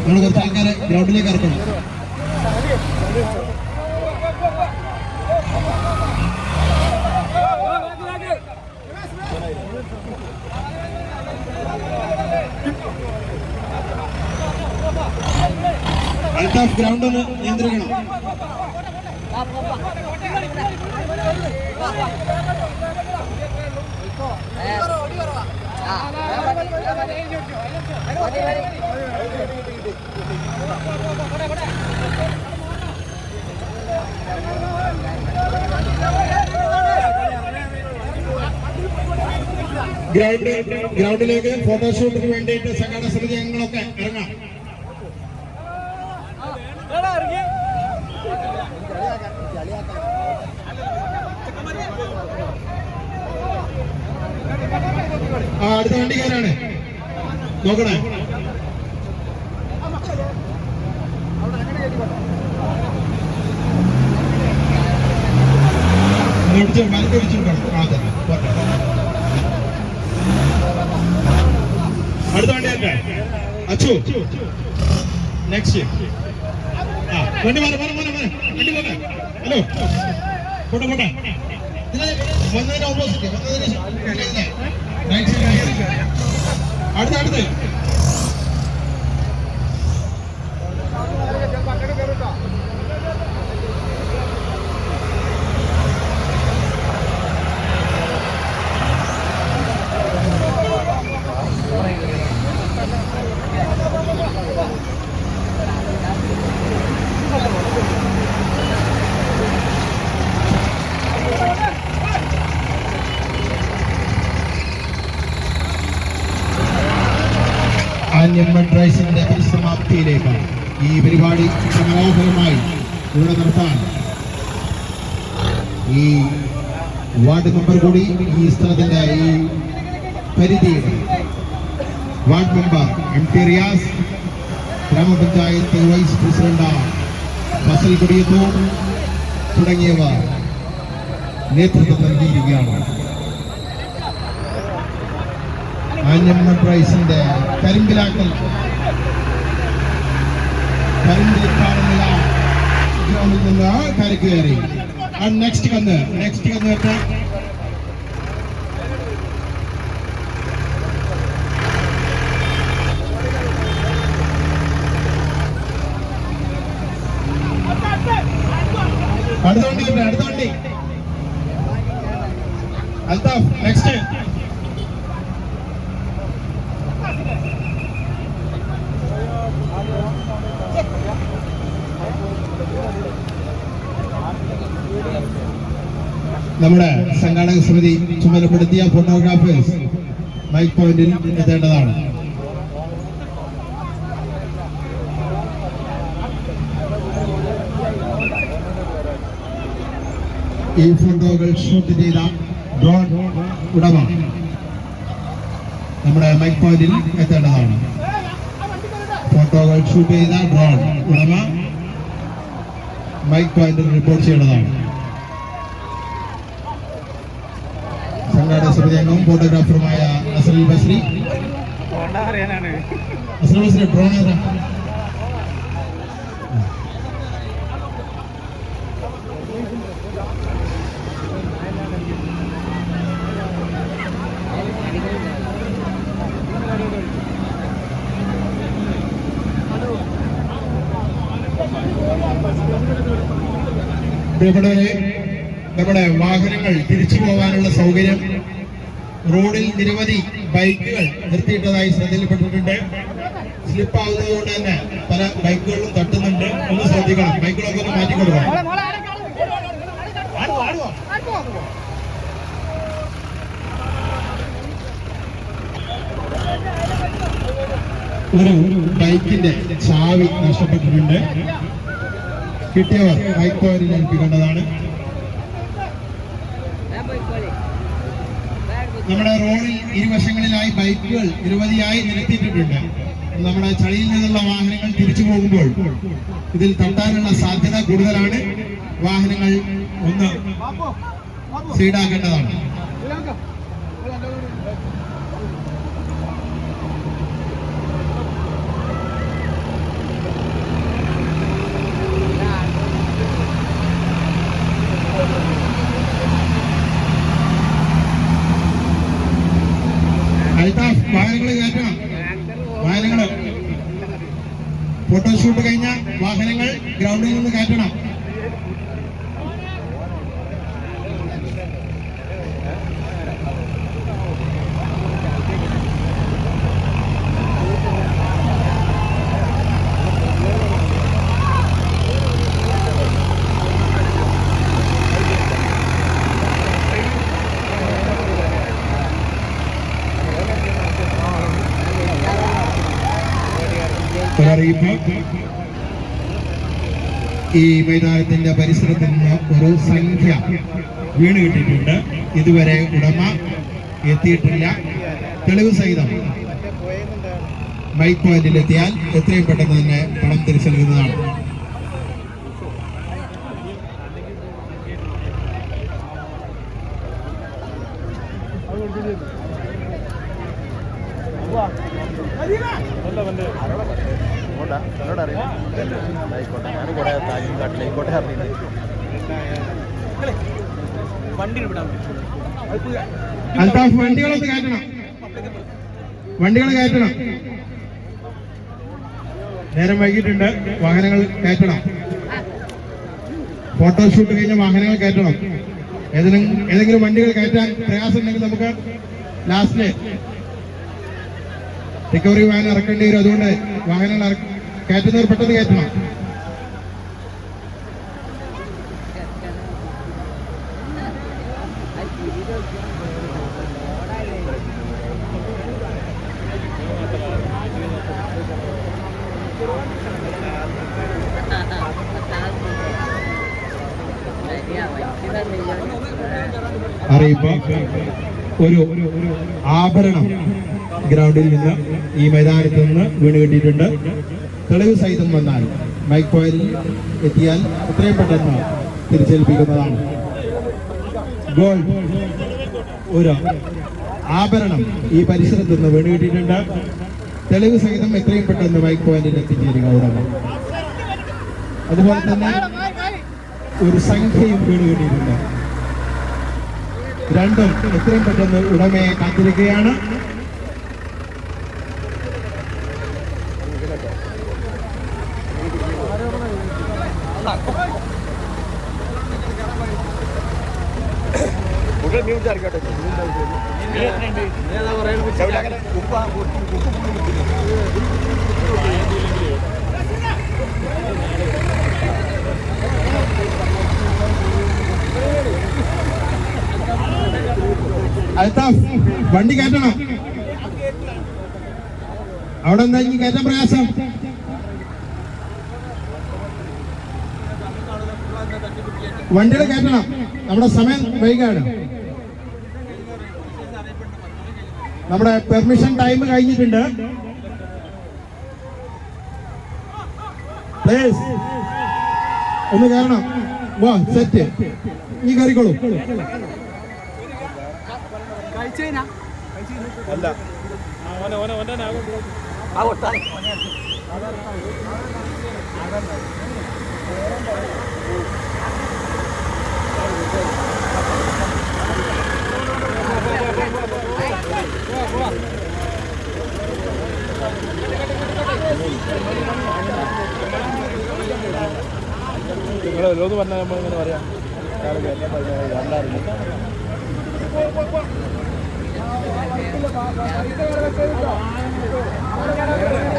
നമ്മൾ കുറച്ച് ആൾക്കാരെ ഗ്രൗണ്ടിലേക്ക് ഇറക്കണം. അൽത്താഫ് ഗ്രൗണ്ട് ഒന്ന് നിയന്ത്രിക്കണം. ഗ്രൗണ്ടിലേക്ക് ഫോട്ടോഷൂട്ടിന് വേണ്ടിയിട്ട് സംഘാടക സമിതി അംഗങ്ങളൊക്കെ ഇറങ്ങാം. അടുത്ത വണ്ടിക്കാരാണ് നോക്കണേ. അടുത്ത വണ്ടിയല്ലേ അച്ചു. നെക്സ്റ്റ് വണ്ടി വണ്ടി പോട്ടെ. ഹലോ പോട്ടെ വന്നതിന് ഓപ്പോസിറ്റ് അടുത്ത് റൈസിന്റെ പരിസമാപ്തിയിലേക്കാണ്. ഈ പരിപാടി മനോഹരമായി ഇവിടെ നടത്താൻ ഈ വാർഡ് മെമ്പർ കൂടി ഈ സ്ഥലത്തിന്റെ ഈ പരിധിയുടെ വാർഡ് മെമ്പർ MT റിയാസ്, ഗ്രാമപഞ്ചായത്ത് വൈസ് പ്രസിഡന്റ് ഫസൽ കൊടിയത്തൂർ തുടങ്ങിയവർ നേതൃത്വം നൽകിയിരിക്കുകയാണ്. റൈസിന്റെ കരിമ്പിലാക്കൽ ഗ്രൗണ്ടിൽ നിന്ന് കരക്ക് കയറി. നെക്സ്റ്റ് കന്ന് അടുത്ത വണ്ടി അൽത്താഫ്. നെക്സ്റ്റ് നമ്മുടെ സംഘാടക സമിതി ചുമതലപ്പെടുത്തിയ ഫോട്ടോഗ്രാഫേഴ്സ് മൈക്ക് പോയിന്റിൽ എത്തേണ്ടതാണ്. ഈ ഫോട്ടോകൾ ഷൂട്ട് ചെയ്ത ഡ്രോൺ ഉടമ നമ്മുടെ മൈക്ക് പോയിന്റിൽ എത്തേണ്ടതാണ്. ഫോട്ടോകൾ ഷൂട്ട് ചെയ്ത ഡ്രോൺ ഉടമ മൈക്ക് പോയിന്റിൽ റിപ്പോർട്ട് ചെയ്യേണ്ടതാണ്. സംഘാടക സമിതി അംഗവും ഫോട്ടോഗ്രാഫറുമായ നസറുൽ ബസ്രി. നസറുൽ ബസ്രി ഡ്രോൺ ഏതാ? പ്രിയപ്പെട്ടവരെ, നമ്മുടെ വാഹനങ്ങൾ തിരിച്ചു പോകാനുള്ള സൗകര്യം റോഡിൽ നിരവധി ബൈക്കുകൾ നിർത്തിയിട്ടതായി ശ്രദ്ധയിൽപ്പെട്ടിട്ടുണ്ട്. സ്ലിപ്പാവുന്നത് കൊണ്ട് തന്നെ പല ബൈക്കുകളിലും തട്ടുന്നുണ്ട്. ഒന്ന് ശ്രദ്ധിക്കണം, ബൈക്കുകളൊക്കെ ഒന്ന് മാറ്റിക്കൊടുക്കണം. ഒരു ബൈക്കിന്റെ ചാവി നഷ്ടപ്പെട്ടിട്ടുണ്ട്. കിട്ടിയവർ ബൈക്ക് പോയിന്റിൽ ഏൽപ്പിക്കേണ്ടതാണ്. നമ്മുടെ റോഡിൽ ഇരുവശങ്ങളിലായി ബൈക്കുകൾ നിരവധിയായി നിരത്തിയിട്ടിട്ടുണ്ട്. നമ്മുടെ ചളിയിൽ നിന്നുള്ള വാഹനങ്ങൾ തിരിച്ചു പോകുമ്പോൾ ഇതിൽ തട്ടാനുള്ള സാധ്യത കൂടുതലാണ്. വാഹനങ്ങൾ ഒന്ന് സൈഡാക്കേണ്ടതാണ്. വാഹനങ്ങൾ കയറ്റണം. വാഹനങ്ങൾ ഫോട്ടോഷൂട്ട് കഴിഞ്ഞ വാഹനങ്ങൾ ഗ്രൗണ്ടിൽ നിന്ന് കയറ്റണം. ഈ മൈതാനത്തിന്റെ പരിസരത്ത് നിന്ന് ഒരു സംഖ്യ വീണ് കിട്ടിയിട്ടുണ്ട്. ഇതുവരെ ഉടമ എത്തിയിട്ടില്ല. തെളിവ് സഹിതം മൈക്ക് പോയിന്റിലെത്തിയാൽ എത്രയും പെട്ടെന്ന് തന്നെ പണം തിരിച്ചു നൽകുന്നതാണ്. അൽത്താഫ്, വണ്ടികളൊന്ന് കയറ്റണം. വണ്ടികൾ കയറ്റണം. നേരം വൈകിട്ടുണ്ട്. വാഹനങ്ങൾ കയറ്റണം. ഫോട്ടോഷൂട്ട് കഴിഞ്ഞ വാഹനങ്ങൾ കയറ്റണം. ഏതെങ്കിലും വണ്ടികൾ കയറ്റാൻ പ്രയാസം ഉണ്ടെങ്കിൽ നമുക്ക് ലാസ്റ്റില് റിക്കവറി വാഹനം ഇറക്കേണ്ടി വരും. അതുകൊണ്ട് വാഹനങ്ങൾ കയറ്റുന്നവർ പെട്ടെന്ന് കയറ്റണം. അറിയിപ്പ്, ഒരു ആഭരണം ഗ്രൗണ്ടിൽ നിന്ന് ഈ മൈതാനത്ത് നിന്ന് വീണ് കിട്ടിയിട്ടുണ്ട്. തെളിവ് സഹിതം വന്നാൽ മൈക്ക് പോയിന്റിൽ എത്തിയാൽ എത്രയും പെട്ടെന്ന് തിരിച്ചേൽപ്പിക്കുന്നതാണ്. ഗോൾഡ് ഒരു ആഭരണം ഈ പരിസരത്ത് നിന്ന് വീണ് കിട്ടിയിട്ടുണ്ട്. തെളിവ് സഹിതം എത്രയും പെട്ടെന്ന് മൈക്ക് പോയിന്റിൽ എത്തിച്ചേരുക ഉടമ. അതുപോലെ തന്നെ ഒരു സംഖ്യയും വീണ് കിട്ടിയിട്ടുണ്ട്. രണ്ടും എത്രയും പെട്ടെന്ന് ഉടമയെ കാത്തിരിക്കുകയാണ്. അൽത്താഫ്, വണ്ടി കയറ്റണം. അവിടെ എന്താ ഇനി കയറ്റാൻ പ്രയാസം? വണ്ടികൾ കയറ്റണം. നമ്മുടെ സമയം വൈകാണ്. നമ്മുടെ പെർമിഷൻ ടൈം കഴിഞ്ഞിട്ടുണ്ട്. പ്ലീസ് ഒന്ന് കയറണം. വാ സെറ്റ്, നീ കയറിക്കോളൂ. അല്ല നിങ്ങൾ ഓരോന്ന് പറഞ്ഞാൽ നമ്മൾ ഇങ്ങനെ പറയാം.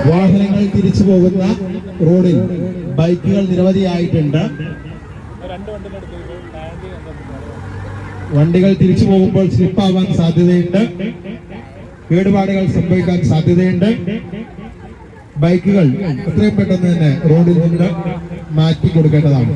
വാഹനങ്ങൾ തിരിച്ചു പോകുന്ന റോഡിൽ ബൈക്കുകൾ നിരവധിയായിട്ടുണ്ട്. വണ്ടികൾ തിരിച്ചു പോകുമ്പോൾ സ്ലിപ്പാവാൻ സാധ്യതയുണ്ട്, കേടുപാടുകൾ സംഭവിക്കാൻ സാധ്യതയുണ്ട്. ബൈക്കുകൾ എത്രയും പെട്ടെന്ന് തന്നെ റോഡിൽ നിന്ന് മാറ്റി കൊടുക്കേണ്ടതാണ്.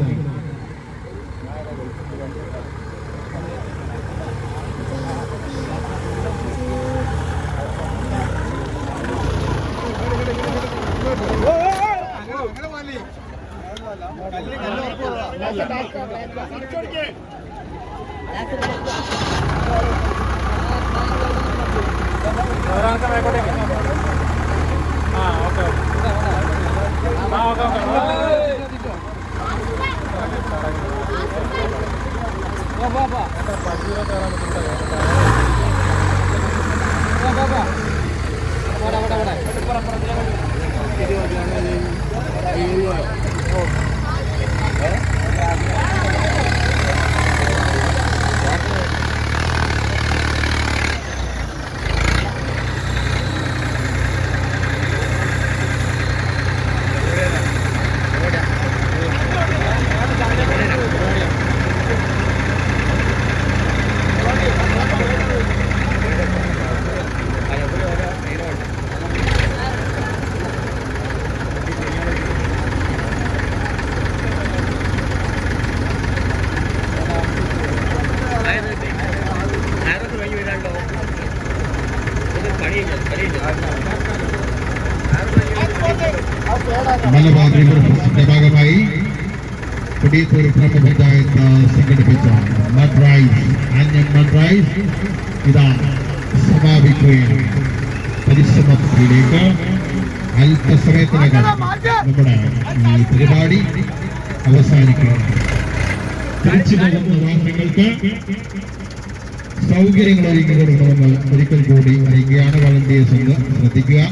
മലബാർ റിവർ ഫെസ്റ്റിന്റെ ഭാഗമായി കൊടിയത്തൂർ ഗ്രാമപഞ്ചായത്ത് സംഘടിപ്പിച്ച മഡ് റൈസ്, ആന്യൻ മഡ് റൈസ് ഇതാ സമാപിക്കുകയാണ്. പരിശ്രമത്തിലേക്ക് അല്പസമയത്തിനകം നമ്മുടെ ഈ പരിപാടി അവസാനിക്കുകയാണ്. തിരിച്ചു പോകുന്ന വാഹനങ്ങൾക്ക് സൗകര്യങ്ങൾ ഒരുക്കി കൊടുക്കണമെന്ന് ഒരിക്കൽ കൂടി അറിയിക്കുകയാണ്. വളണ്ടിയേഴ്സ് ഒന്ന് ശ്രദ്ധിക്കുക.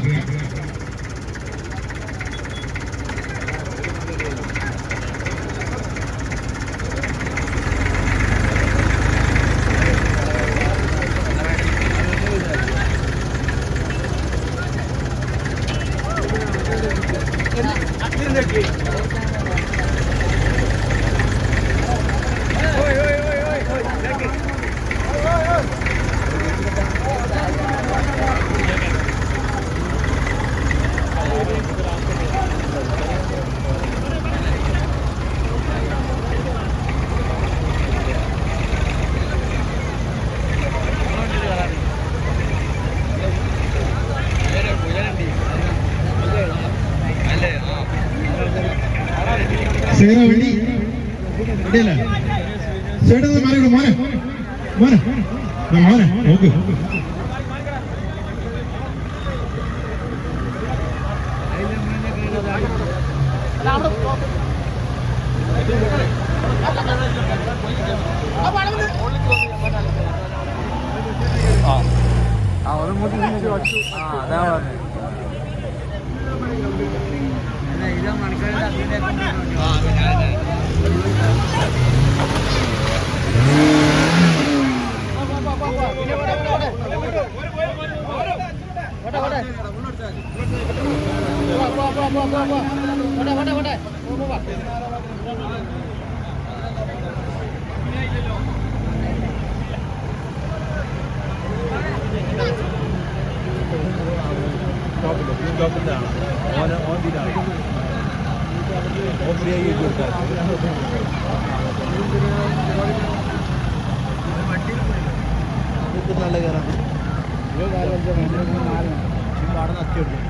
സേന വണ്ടി വണ്ടിയല്ലേ ചേട്ടത് മാറിയോളൂ. മോനെ മോനെ മോനെ നോക്ക്. നല്ല കയറാം. നാല് അഞ്ചോ നാല് പാടെ നത്തി എടുക്കും.